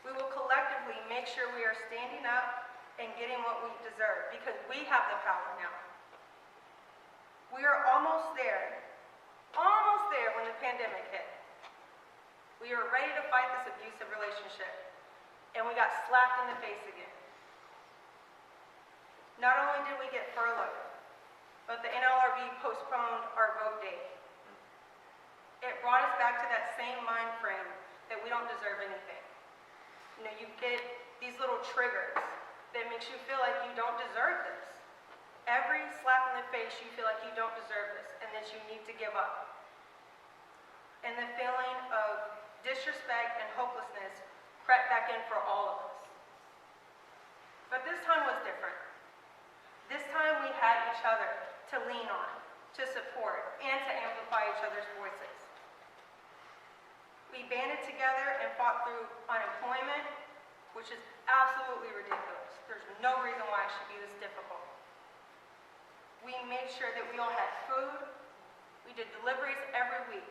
We will collectively make sure we are standing up and getting what we deserve because we have the power now. We are almost there when the pandemic hit. We were ready to fight this abusive relationship, and we got slapped in the face again. Not only did we get furloughed, but the NLRB postponed our vote date. It brought us back to that same mind frame that we don't deserve anything. You know, you get these little triggers that makes you feel like you don't deserve this. Every slap in the face, you feel like you don't deserve this and that you need to give up. And the feeling of disrespect and hopelessness crept back in for all of us. But this time was different. This time we had each other to lean on, to support, and to amplify each other's voices. We banded together and fought through unemployment, which is absolutely ridiculous. There's no reason why it should be this difficult. We made sure that we all had food. We did deliveries every week.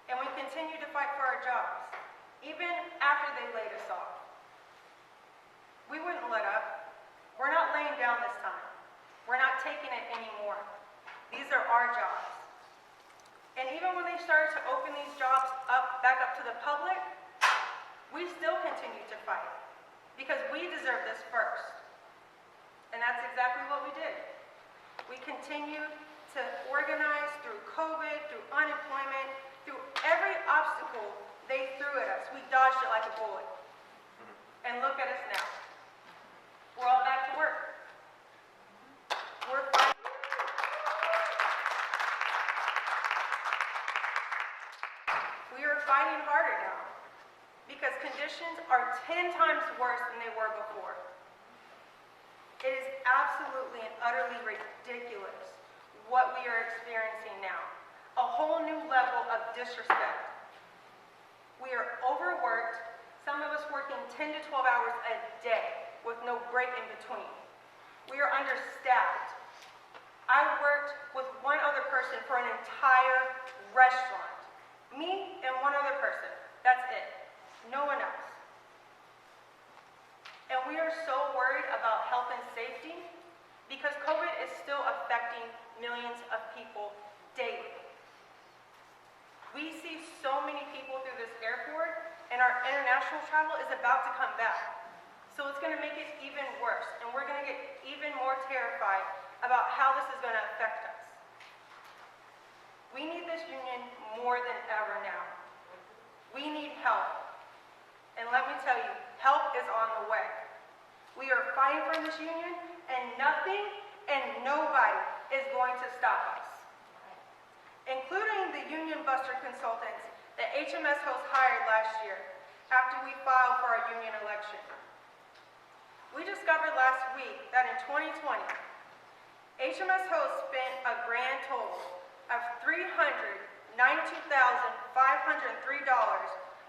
And we continued to fight for our jobs, even after they laid us off. We wouldn't let up. We're not laying down this time. We're not taking it anymore. These are our jobs. And even when they started to open these jobs back up to the public, we still continued to fight because we deserve this first. And that's exactly what we did. We continued to organize through COVID, through unemployment, through every obstacle they threw at us. We dodged it like a bullet. And look at us now. We're all back to work. We're fighting. We are fighting harder now because conditions are 10 times worse than they were before. It is absolutely and utterly ridiculous what we are experiencing now. A whole new level of disrespect. We are overworked, some of us working 10 to 12 hours a day with no break in between. We are understaffed. I worked with one other person for an entire restaurant. Me and one other person. That's it. No one else. And we are so worried about health and safety because COVID is still affecting millions of people daily. We see so many people through this airport, and our international travel is about to come back. So it's going to make it even worse, and we're going to get even more terrified about how this is going to affect us. We need this union more than ever now. We need help. And let me tell you, help is on the way. We are fighting for this union, and nothing and nobody is going to stop us, including the union buster consultants that HMS Host hired last year after we filed for our union election. We discovered last week that in 2020, HMS Host spent a grand total of $392,503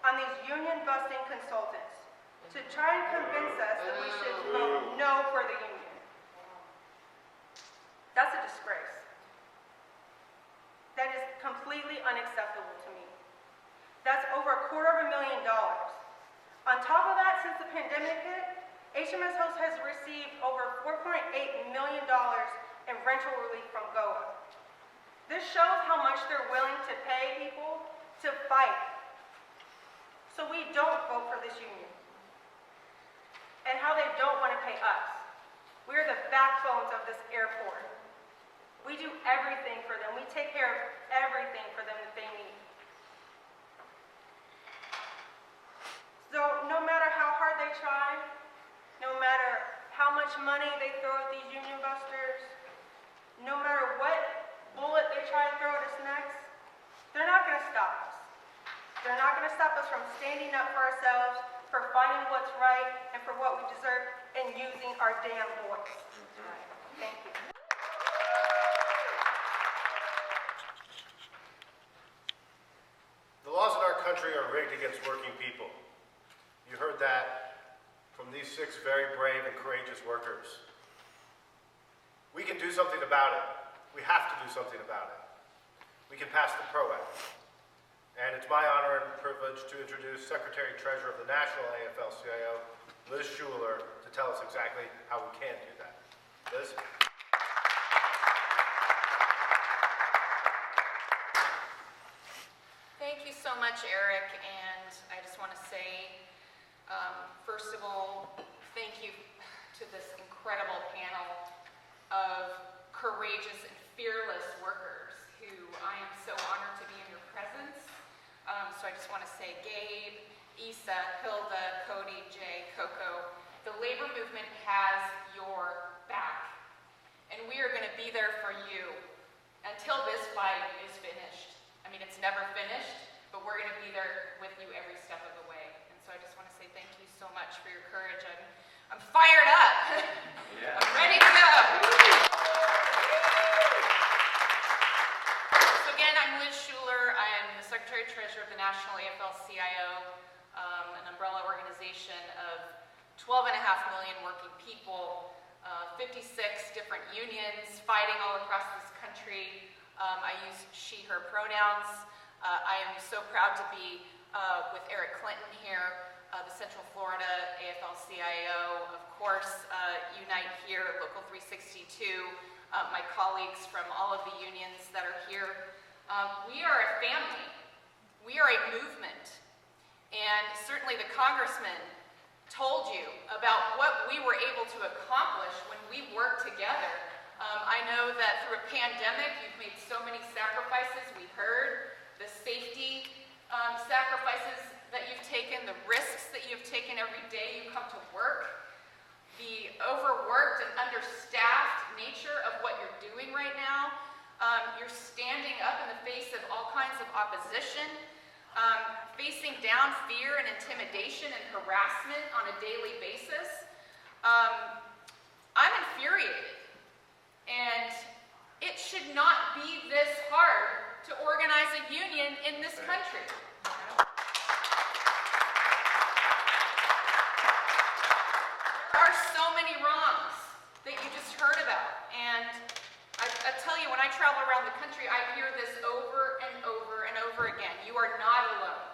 on these union busting consultants to try and convince us that we should vote no for the union. That's a disgrace. That is completely unacceptable to me. That's over $250,000. On top of that, since the pandemic hit, HMS Host has received over $4.8 million in rental relief from GOA. This shows how much they're willing to pay people to fight. So we don't vote for this union. And how they don't want to pay us. We're the backbones of this airport. We do everything for them. We take care of everything for them that they need. So no matter how hard they try, no matter how much money they throw at these union busters, no matter what bullet they try to throw at us next, they're not going to stop us. They're not going to stop us from standing up for ourselves, for fighting what's right, and for what we deserve, and using our damn voice. Thank you. working people. You heard that from these 6 very brave and courageous workers. We can do something about it. We have to do something about it. We can pass the ProAct. And it's my honor and privilege to introduce Secretary-Treasurer of the National Afl-Cio, Liz Shuler, to tell us exactly how we can do that. Liz? Thank you so much, Eric, and I just want to say, first of all, thank you to this incredible panel of courageous and fearless workers who I am so honored to be in your presence. So I just want to say, Gabe, Isa, Hilda, Cody, Jay, Coco, the labor movement has your back, and we are going to be there for you until this fight is finished. I mean, it's never finished, but we're going to be there with you every step of the way. And so I just want to say thank you so much for your courage. I'm fired up. Yeah. I'm ready to go. So again, I'm Liz Shuler. I am the Secretary-Treasurer of the National Afl-Cio, an umbrella organization of 12.5 million working people, 56 different unions fighting all across this country. I use she, her pronouns. I am so proud to be with Eric Clinton here, the Central Florida Afl-Cio, of course, Unite Here, Local 362, my colleagues from all of the unions that are here. We are a family. We are a movement. And certainly the congressman told you about what we were able to accomplish when we worked together. I know that through a pandemic, you've made so many sacrifices. We heard the safety sacrifices that you've taken, the risks that you've taken every day you come to work, the overworked and understaffed nature of what you're doing right now. You're standing up in the face of all kinds of opposition, facing down fear and intimidation and harassment on a daily basis. I'm infuriated. And it should not be this hard to organize a union in this country. There are so many wrongs that you just heard about. And I tell you, when I travel around the country, I hear this over and over and over again. You are not alone.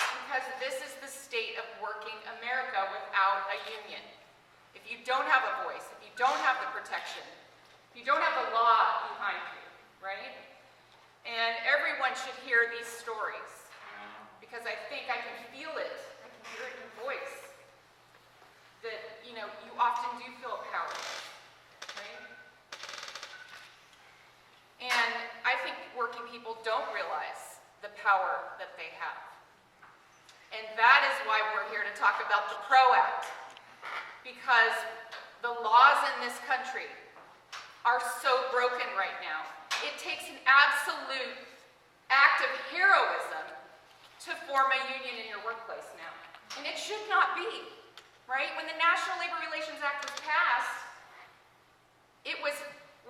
Because this is the state of working America without a union. If you don't have a voice, if you don't have the protection, you don't have the law behind you, right? And everyone should hear these stories because I think I can feel it. I can hear it in your voice. That, you often do feel powerless, right? And I think working people don't realize the power that they have. And that is why we're here to talk about the ProAct. Because the laws in this country are so broken right now. It takes an absolute act of heroism to form a union in your workplace now. And it should not be, right? When the National Labor Relations Act was passed, it was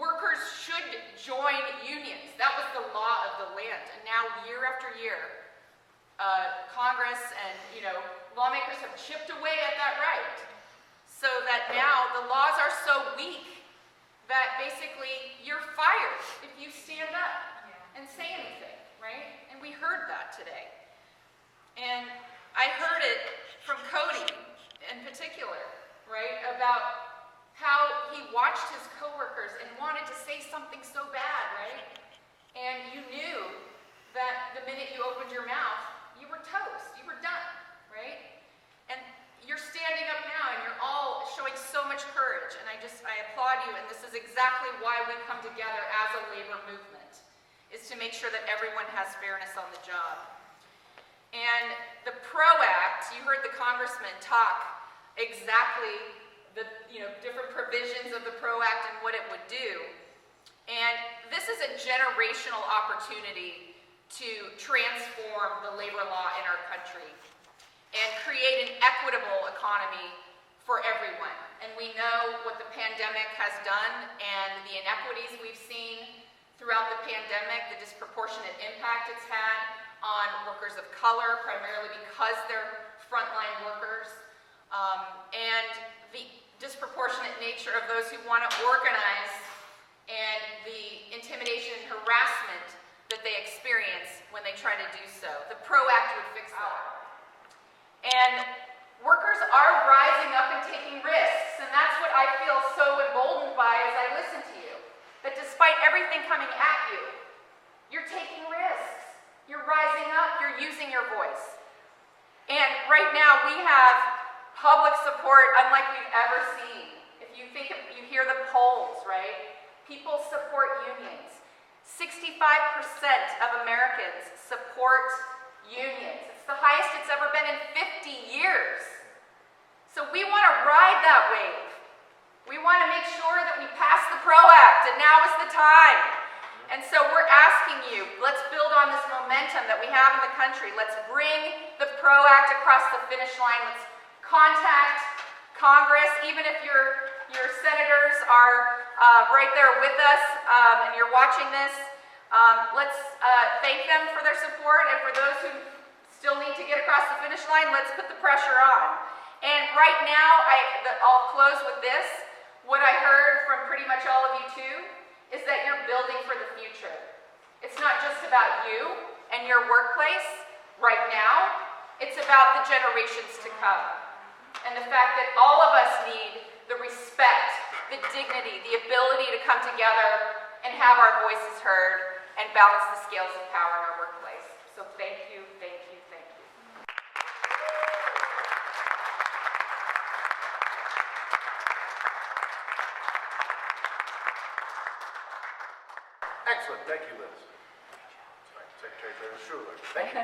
workers should join unions. That was the law of the land. And now year after year, Congress and lawmakers have chipped away at that right. So that now the laws are so weak that basically you're fired if you stand up and say anything, right? And we heard that today. And I heard it from Cody in particular, right? About how he watched his coworkers and wanted to say something so bad, right? And you knew that the minute you opened your mouth, you were toast, you were done, right? And you're standing up now and you're all showing so much courage, and I applaud you, and this is exactly why we come together as a labor movement, is to make sure that everyone has fairness on the job. And the ProAct, you heard the congressman talk exactly the different provisions of the ProAct and what it would do. And this is a generational opportunity to transform the labor law in our country and create an equitable economy for everyone. And we know what the pandemic has done and the inequities we've seen throughout the pandemic, the disproportionate impact it's had on workers of color, primarily because they're frontline workers, and the disproportionate nature of those who want to organize and the intimidation and harassment that they experience when they try to do so. The ProAct would fix that. And workers are rising up and taking risks, and that's what I feel so emboldened by as I listen to you. That despite everything coming at you, you're taking risks. You're rising up, you're using your voice. And right now we have public support unlike we've ever seen. If you hear the polls, right? People support unions. 65% of Americans support unions. It's the highest it's ever been in 50 years. So we want to ride that wave. We want to make sure that we pass the ProAct, and now is the time. And so we're asking you, let's build on this momentum that we have in the country. Let's bring the ProAct across the finish line. Let's contact Congress, even if your senators are right there with us and you're watching this. Let's thank them for their support, and for those who still need to get across the finish line, let's put the pressure on. And right now, I'll close with this. What I heard from pretty much all of you too is that you're building for the future. It's not just about you and your workplace right now. It's about the generations to come. And the fact that all of us need the respect, the dignity, the ability to come together and have our voices heard and balance the scales of power in our workplace. So thank you, thank you, thank you. Excellent, thank you, Liz. Sorry, Secretary Shuler. Thank you.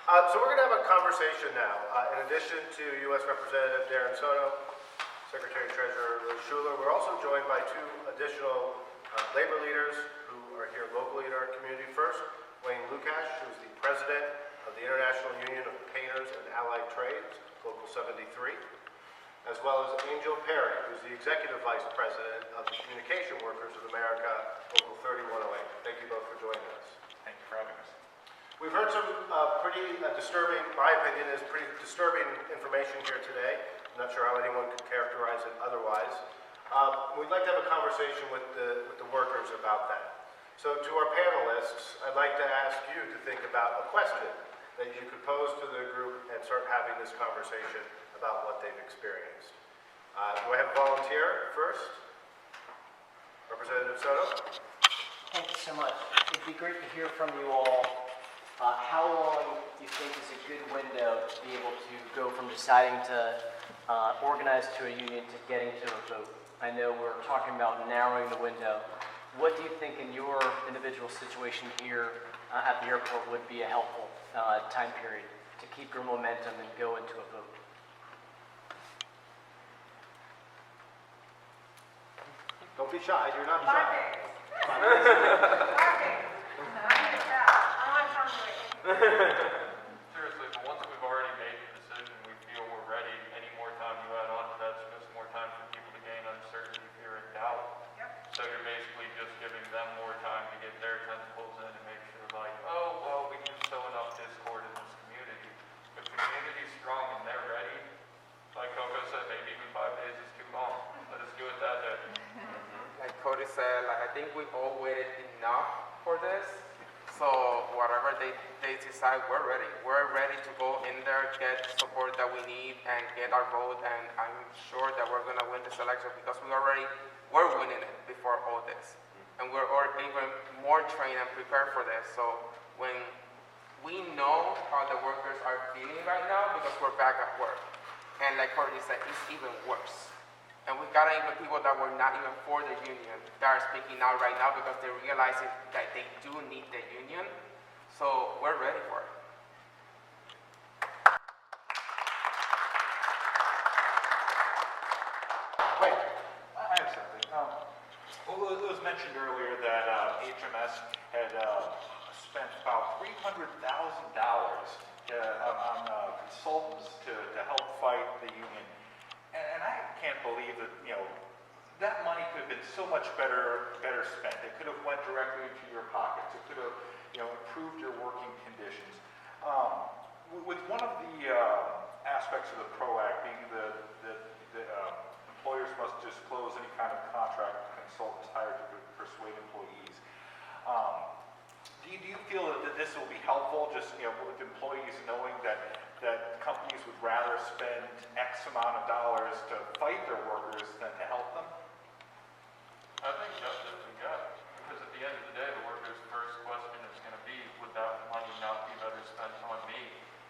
So we're going to have a conversation now. In addition to U.S. Representative Darren Soto, Secretary Treasurer Liz Shuler, we're also joined by two additional labor leaders who are here locally in our community. First, Wayne Lukash, who's the President of the International Union of Painters and Allied Trades, Local 73, as well as Angel Perry, who's the Executive Vice President of the Communication Workers of America, Local 3108. Thank you both for joining us. Thank you for having us. We've heard some pretty disturbing, my opinion is pretty disturbing information here today. I'm not sure how anyone could characterize it otherwise. We'd like to have a conversation with the workers about that. So to our panelists, I'd like to ask you to think about a question that you could pose to the group and start having this conversation about what they've experienced. Do I have a volunteer first? Representative Soto? Thank you so much. It'd be great to hear from you all. How long do you think is a good window to be able to go from deciding to organize to a union to getting to a vote? I know we're talking about narrowing the window. What do you think in your individual situation here at the airport would be a helpful time period to keep your momentum and go into a vote? Don't be shy, you're not 5 shy. days. 5 days. I'm in the town. I'm not hungry. Seriously, but once we've already made the decision, we feel we're ready. Any more time you add on to that, it's just more time for people to gain uncertainty, fear, and doubt. Yep. So you're basically just giving them more time to get their tentacles in and make sure, like, oh, well, we can sow enough discord in this community. If the community's strong and they're ready, like Coco said, maybe even 5 days is too long. Let us do it that day. Like Cody said, I think we all waited enough for this. So whatever they decide, we're ready. We're ready to go in there, get the support that we need, and get our vote. And I'm sure that we're gonna win this election because we're winning it before all this, and we're even more trained and prepared for this. So when we know how the workers are feeling right now because we're back at work, and like Courtney said, it's even worse. And we got even people that were not even for the union that are speaking out right now because they're realizing that they do need the union. So we're ready for it. Wait, I have something. Well, it was mentioned earlier that HMS had spent about $300,000 on consultants to help fight the union. And I can't believe that, that money could have been so much better spent. It could have went directly into your pockets. It could have, improved your working conditions. With one of the aspects of the ProAct being the employers must disclose any kind of contract consultants hired to persuade employees. Do you feel that this will be helpful, just with employees knowing that companies would rather spend X amount of dollars to fight their workers than to help them? I think definitely, yeah. Because at the end of the day, the worker's first question is going to be, would that money not be better spent on me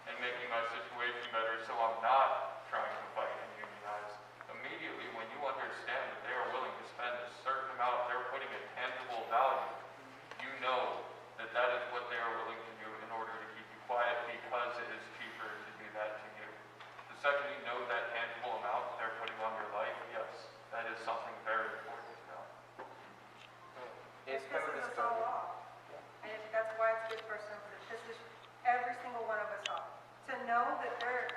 and making my situation better so I'm not trying to fight and unionize? Immediately, when you understand that they are willing to spend a certain amount, they're putting a tangible value, you know that that is what they are willing to do in order to keep you quiet because it is cheaper to do that to you. The second you know that tangible amount they're putting on your life, yes, that is something very important to know. It pisses us all off. And that's why it's good for some, it pisses every single one of us off. To know that they're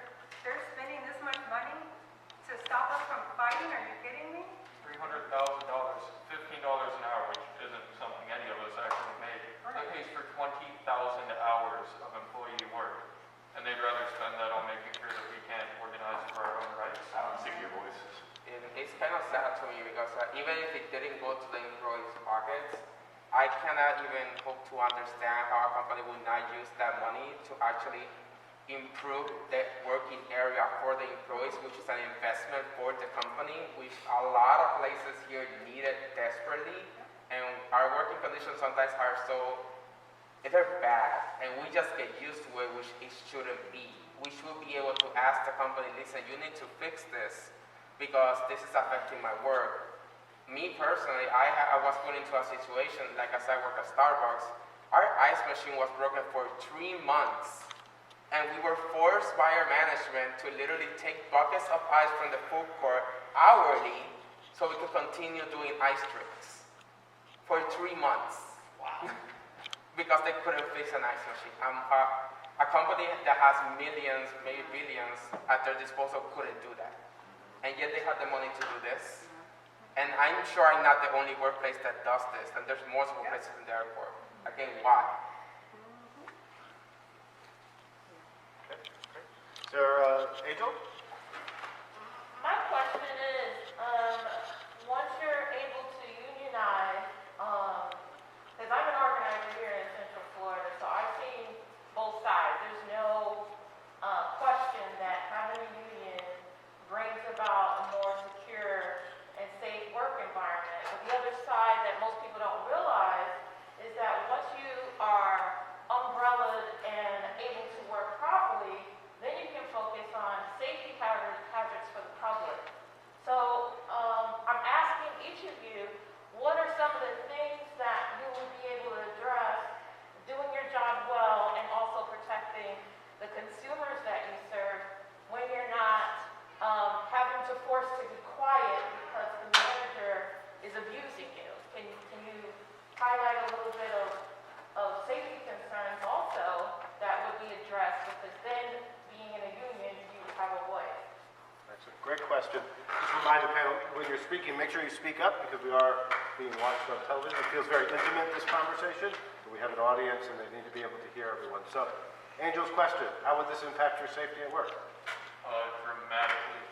spending this much money to stop us from fighting, are you kidding me? $300,000, $15 an hour, which isn't something any of us actually make. That pays for 20,000 hours of employee work. And they'd rather spend that on making sure that we can't organize for our own rights. I don't see your voices. It's kind of sad to me because even if it didn't go to the employees' pockets, I cannot even hope to understand how a company would not use that money to actually improve the working area for the employees, which is an investment for the company, which a lot of places here need it desperately. And our working conditions sometimes are they're bad, and we just get used to it, which it shouldn't be. We should be able to ask the company, listen, you need to fix this because this is affecting my work. Me personally, I was put into a situation, like as I work at Starbucks, our ice machine was broken for 3 months. And we were forced by our management to literally take buckets of ice from the food court hourly so we could continue doing ice tricks for 3 months. Wow. Because they couldn't fix an ice machine. A company that has millions, maybe billions at their disposal couldn't do that. And yet they have the money to do this. And I'm sure I'm not the only workplace that does this, and there's multiple places in the airport. Again, why? Is there, Angel? My question is, once you're able to unionize, because I'm an organizer here in Central Florida, so I've seen both sides. There's no question that having a union brings about a more secure and safe work environment. But the other side that most people don't realize is that once you are umbrellaed and able to work properly, then you can focus on safety hazards for the public. So I'm asking each of you, what are some of the things that you will be able to address doing your job well and also protecting the consumers that you serve when you're not having to force to be quiet because the manager is abusing you? Can you highlight a little bit of safety concerns also that would be addressed, because then being in a union, you have a voice? That's a great question. Just remind the panel, when you're speaking, make sure you speak up because we are being watched on television. It feels very intimate, this conversation. We have an audience and they need to be able to hear everyone. So, Angel's question, how would this impact your safety at work? Dramatically.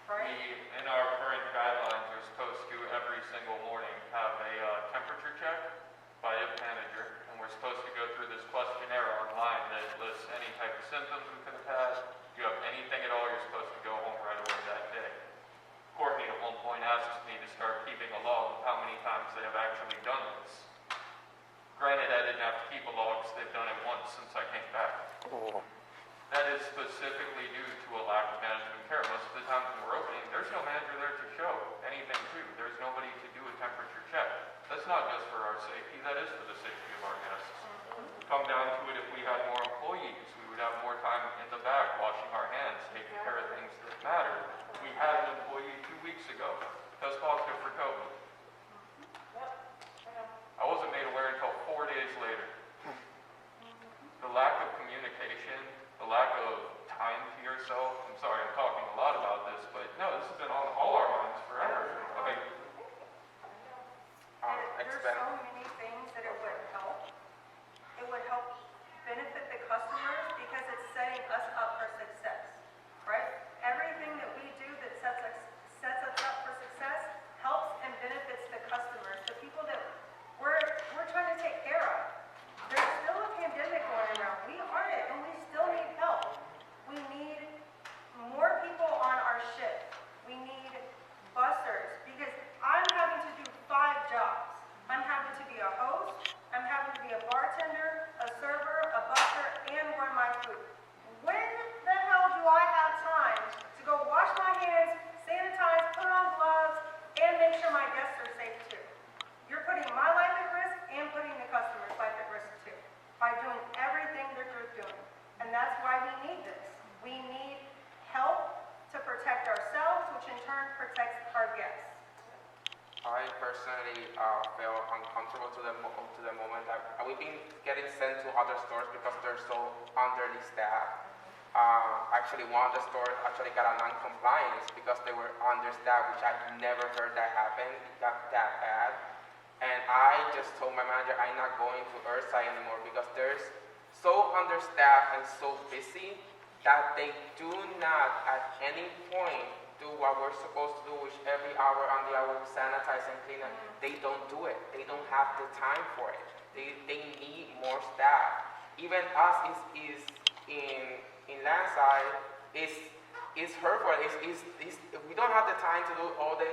Right. We, in our current guidelines, are supposed to every single morning have a temperature check by a manager, and we're supposed to go through this questionnaire online that lists any type of symptoms we could have had. If you have anything at all, you're supposed to go home right away that day. Courtney at one point asked me to start keeping a log of how many times they have actually done this. Granted, I didn't have to keep a log because they've done it once since I came back. Oh. That is specifically due to a lack of management care. Most of the times when we're opening, there's no manager there to show anything to. There's nobody to do a temperature check. That's not just for our safety, that is for the safety of our guests. Come down to it, if we had more employees, we would have more time in the back washing our hands, taking care of things that matter. We had an employee 2 weeks ago test positive for COVID. I wasn't made aware until 4 days later. The last felt uncomfortable to the moment that we've been getting sent to other stores because they're so underly staffed. Actually, one of the stores actually got a non-compliance because they were understaffed, which I've never heard that happen. It got that bad. And I just told my manager I'm not going to Earthside anymore because they're so understaffed and so busy that they do not at any point do what we're supposed to do, which every hour on the hour we sanitize and clean up. They don't do it. They don't have the time for it. They need more staff. Even us is in landside is hurtful. We don't have the time to do all the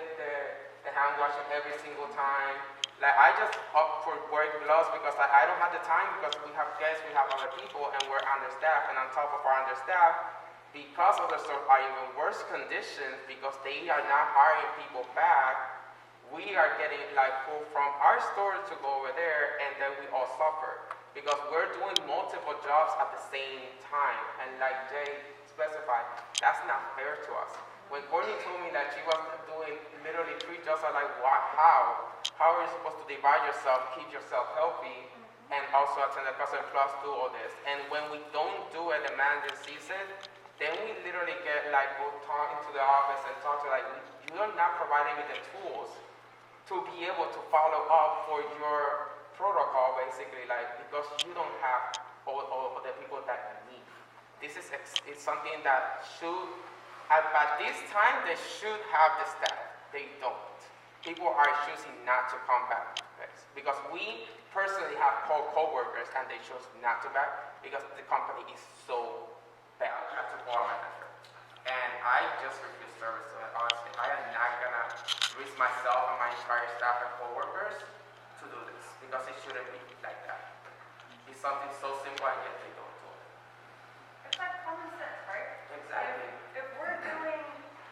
hand washing every single time. Like I just opt for wearing gloves because I don't have the time because we have guests, we have other people, and we're understaffed. And on top of our understaffed, because other stores are even worse conditions because they are not hiring people back, we are getting like pulled from our store to go over there, and then we all suffer because we're doing multiple jobs at the same time. And like Jay specified, that's not fair to us. When Courtney told me that she was doing literally 3 jobs, I'm like, what? How? How are you supposed to divide yourself, keep yourself healthy, and also attend the customer plus do all this? And when we don't do it, the manager sees it, then we literally get like go talk into the office and talk to like, you're not providing me the tools to be able to follow up for your protocol, basically, like because you don't have all the people that you need. This is it's something that should, at this time, they should have the staff. They don't. People are choosing not to come back because we personally have called co-workers and they chose not to back because the company is so bad. I have to call my manager. And I just refuse service to it. Honestly, I am not gonna risk myself and my entire staff and co-workers to do this because it shouldn't be like that. It's something so simple and yet they don't do it. It's like common sense, right? Exactly. If we're doing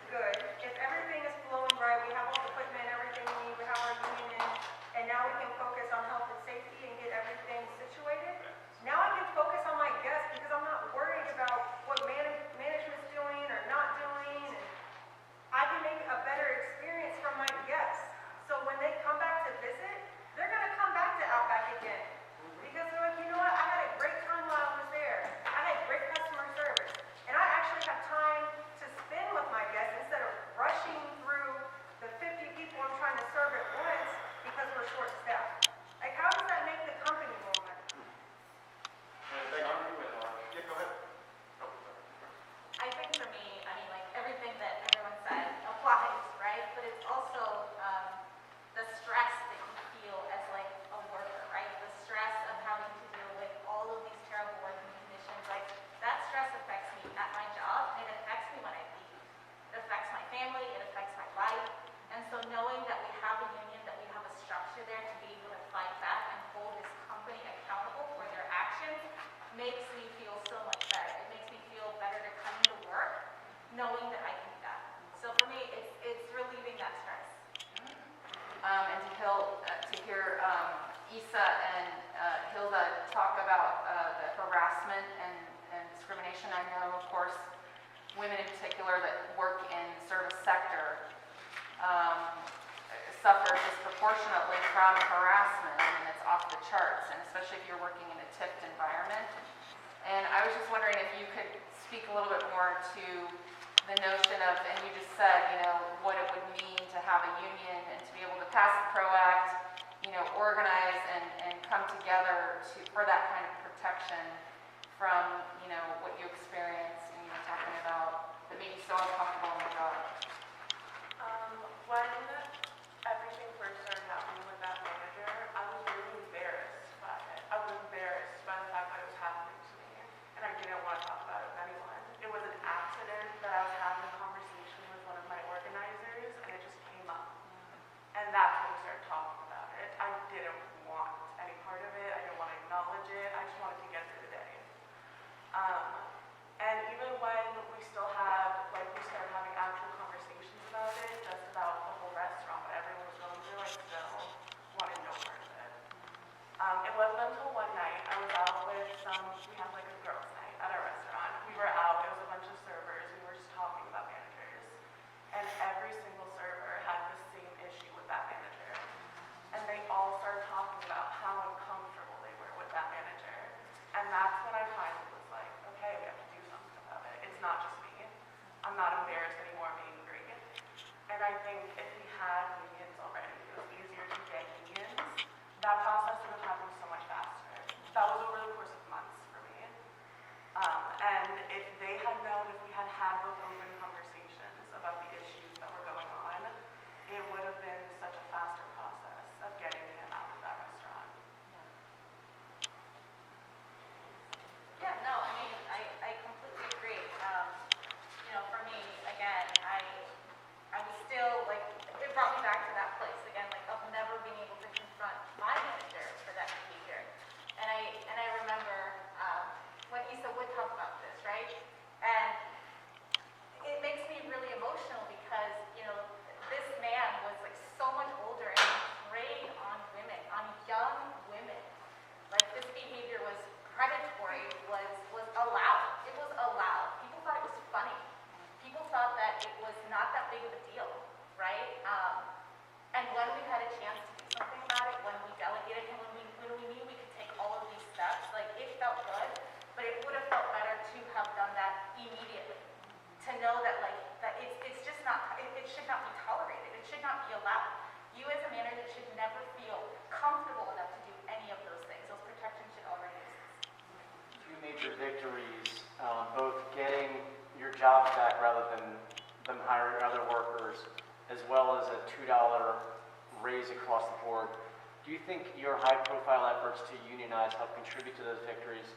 good, if everything is flowing right, we have all the equipment, everything we need, we have our union in, and now we can focus on health and safety and get everything situated. Now I can focus on my guests because I'm not worried about what management's doing or not doing, and I can make a better experience from my guests. So when they come back to visit, they're gonna come back to Outback again. Because they're like, you know what, I had a great time while I was there. I had great customer service. And I actually have time to spend with my guests instead of rushing through the 50 people I'm trying to serve at once because we're short-staffed. Like, how does that make the company more money? Yeah, go ahead. I think for me, I mean, like everything that everyone said applies, right? But it's also the stress that you feel as like a worker, right? The stress of having to deal with all of these terrible working conditions. Like that stress affects me at my job, and it affects me when I leave. It affects my family, it affects my life. And so knowing that we have a union, that we have a structure there to be able to fight back and hold this company accountable for their actions makes me feel so much better. It makes me feel better to come to work knowing that I can do that. So for me, it's relieving that stress. And to hear Isa and Hilda talk about the harassment and discrimination. I know, of course, women in particular that work in the service sector suffer disproportionately from harassment. I mean, it's off the charts, and especially if you're working in a tipped environment. And I was just wondering if you could speak a little bit more to the notion of, and you just said, you know, what it would mean to have a union and to be able to pass the ProAct, you know, organize and come together for that kind of protection from, you know, what you experience and you were talking about that made you so uncomfortable in the job. When everything first started happening with that manager, I was really embarrassed by it. I was embarrassed by the fact that it was happening to me, and I didn't want to talk about it with anyone. It was an accident that I was having a conversation with one of my organizers, and it just came up. And that's when we started talking about it. I didn't want any part of it. I didn't want to acknowledge it. I just wanted to get through the day. And even when we still have, like, we started having had unions already, it was easier to get unions, that process would have happened so much faster. That was over the course of months for me. And if they had known, if we had had those open conversations about the issues that were going on, it would have been such a faster process of getting him out of that restaurant. Yeah, no, I mean, I completely agree. For me, again, I was still, like, it brought me back to that place again, like, of never being able to confront my manager for that behavior. And I remember when Issa would talk about this, right? And it makes me really emotional because, this man was, like, so much older and he preyed on women, on young women. Like, this behavior was predatory, was allowed. It was allowed. People thought it was funny. People thought that it was not that big of a deal, right? And when we had a chance to do something about it, when we delegated and when we knew we could take all of these steps, like, it felt good, but it would have felt better to have done that immediately. To know that, like, that it's just not, it should not be tolerated. It should not be allowed. You as a manager should never feel comfortable enough to do any of those things. Those protections should already exist. Two major victories, both getting your jobs back rather than them hiring other workers, as well as a $2 raise across the board. Do you think your high-profile efforts to unionize help contribute to those victories?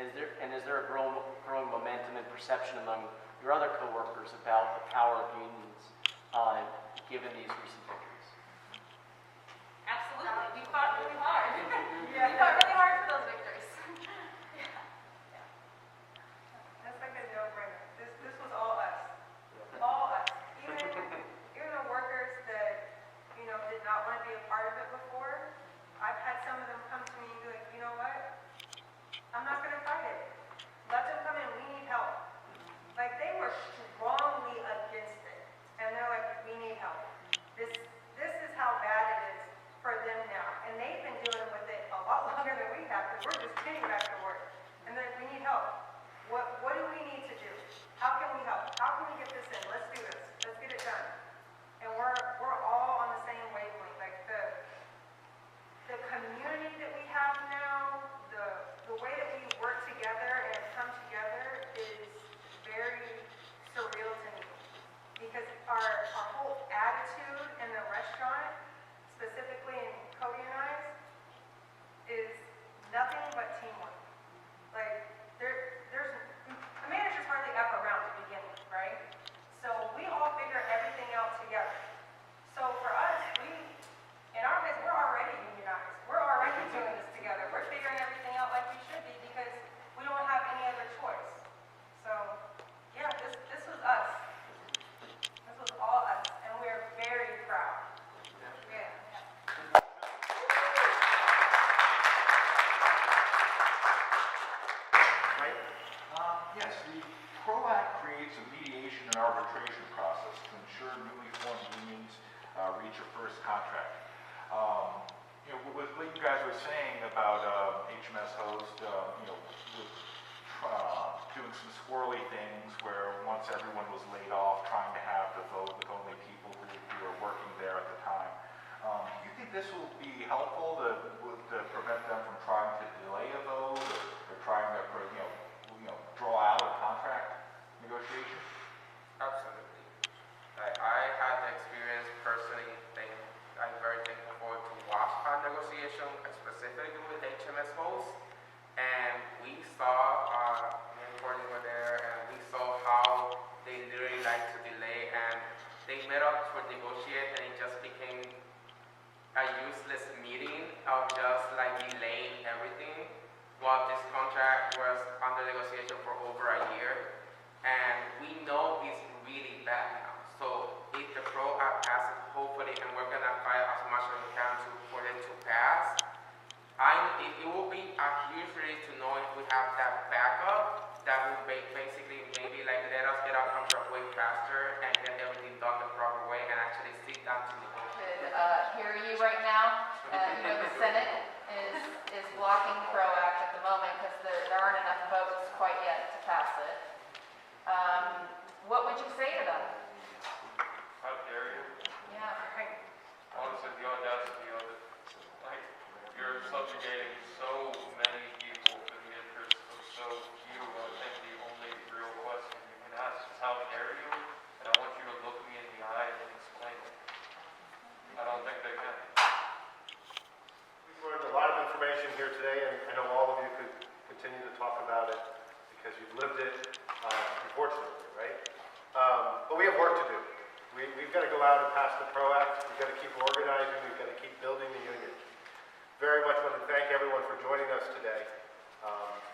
Is there a growing momentum and perception among your other coworkers about the power of unions, given these recent victories? Absolutely. We fought really hard. We fought really hard for those victories. That's like a no-brainer. This was all us. All us. Even the workers that, did not want to be a part of it before, I've had some of them come to me and be like, you know what? I'm not going to fight it. Let them come in. We need help. Like, they were strongly against it. And they're like, we need help. This is how bad it is for them now. And they've been dealing with it a lot longer than we have because we're just getting back to work. And they're like, we need help. What do we need to do? How can we help? How can we get this in? Let's do this. Let's get it done. And we're all on the same wavelength. Like, the community that we have now, the way that we work together and come together is very surreal to me. Because our whole attitude in the restaurant, specifically in Cody and I's, is nothing but teamwork. Like, there's the managers hardly ever around to begin with, right? So we all figure everything out together. So for us, in our case, we're already unionized. We're already doing this together. We're figuring everything out like we should be because we don't have any other choice. So yeah, this was us. This was all us, and we're very proud. Yeah. Yes, the ProAct creates a mediation and arbitration process to ensure newly formed unions reach a first contract. With what you guys were saying about HMS Host, with doing some squirrely things where once everyone was laid off, trying to have the vote with only people who were working there at the time. Do you think this will be helpful to prevent them from trying to delay a vote or trying to, draw out a contract negotiation? Absolutely. I had the experience personally. I'm very thankful for to watch our negotiation, specifically with HMS Host, and we saw, me and Courtney were there, and we saw how they literally like to delay, and they met up to negotiate, and it just became a useless meeting of just like delaying everything. While this contract was under negotiation for over a year, and we know it's really bad now. So if the ProAct passes, hopefully, and we're gonna fight as much as we can for it to pass, it will be a huge relief to know if we have that backup that will basically maybe like let us get our contract way faster and get everything done the proper way and actually sit down to negotiate. Hear you right now. The Senate is blocking ProAct at the moment because there aren't enough votes quite yet to pass it. What would you say to them? How dare you? Yeah. We've got to keep organizing. We've got to keep building the union. Very much want to thank everyone for joining us today.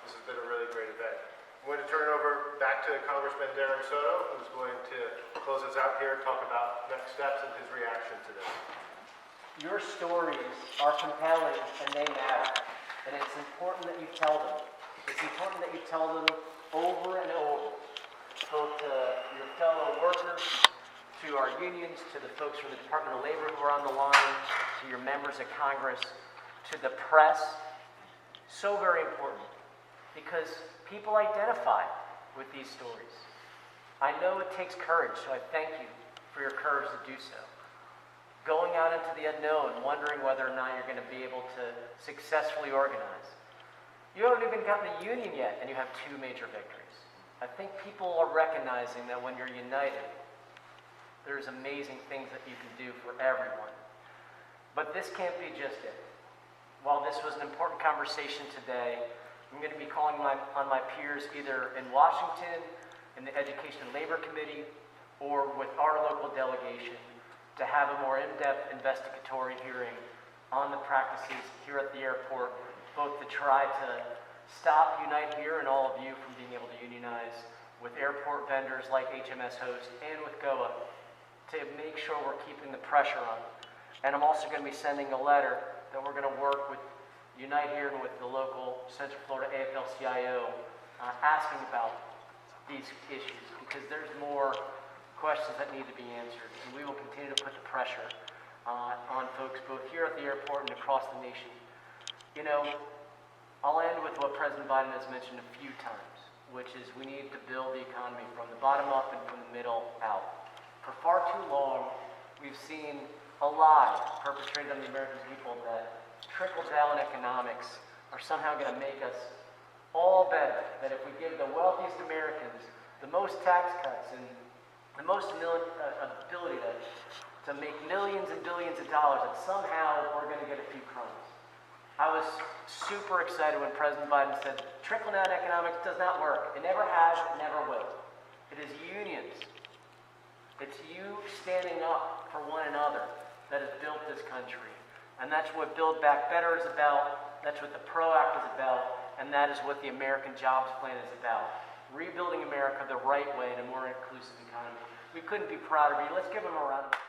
This has been a really great event. I'm going to turn it over back to Congressman Darren Soto, who's going to close us out here and talk about next steps and his reaction to this. Your stories are compelling and they matter. And it's important that you tell them. It's important that you tell them over and over. Both to your fellow workers, to our unions, to the folks from the Department of Labor who are on the line, to your members of Congress, to the press. So very important. Because people identify with these stories. I know it takes courage, so I thank you for your courage to do so. Going out into the unknown, wondering whether or not you're going to be able to successfully organize. You haven't even gotten a union yet, and you have 2 major victories. I think people are recognizing that when you're united, there's amazing things that you can do for everyone. But this can't be just it. While this was an important conversation today, I'm going to be calling on my peers either in Washington, in the Education and Labor Committee, or with our local delegation to have a more in-depth investigatory hearing on the practices here at the airport, both to try to stop Unite Here and all of you from being able to unionize with airport vendors like HMS Host and with GOA to make sure we're keeping the pressure on. And I'm also going to be sending a letter that we're going to work with Unite Here and with the local Central Florida Afl-Cio asking about these issues, because there's more questions that need to be answered, and we will continue to put the pressure on folks both here at the airport and across the nation. You know, I'll end with what President Biden has mentioned a few times, which is we need to build the economy from the bottom up and from the middle out. For far too long, we've seen a lie perpetrated on the American people that trickle-down economics are somehow going to make us all better, that if we give the wealthiest Americans the most tax cuts and the most ability to make millions and billions of dollars, that somehow we're going to get a few crumbs. I was super excited when President Biden said, trickle-down economics does not work. It never has, it never will. It is unions. It's you standing up for one another that has built this country. And that's what Build Back Better is about, that's what the ProAct is about, and that is what the American Jobs Plan is about. Rebuilding America the right way in a more inclusive economy. We couldn't be prouder of you. Let's give them a round of applause.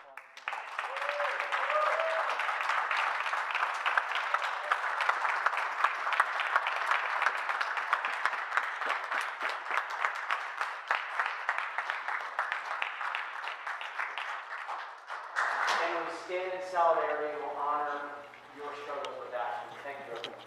And we stand in solidarity and will honor your struggles with action. Thank you, everyone.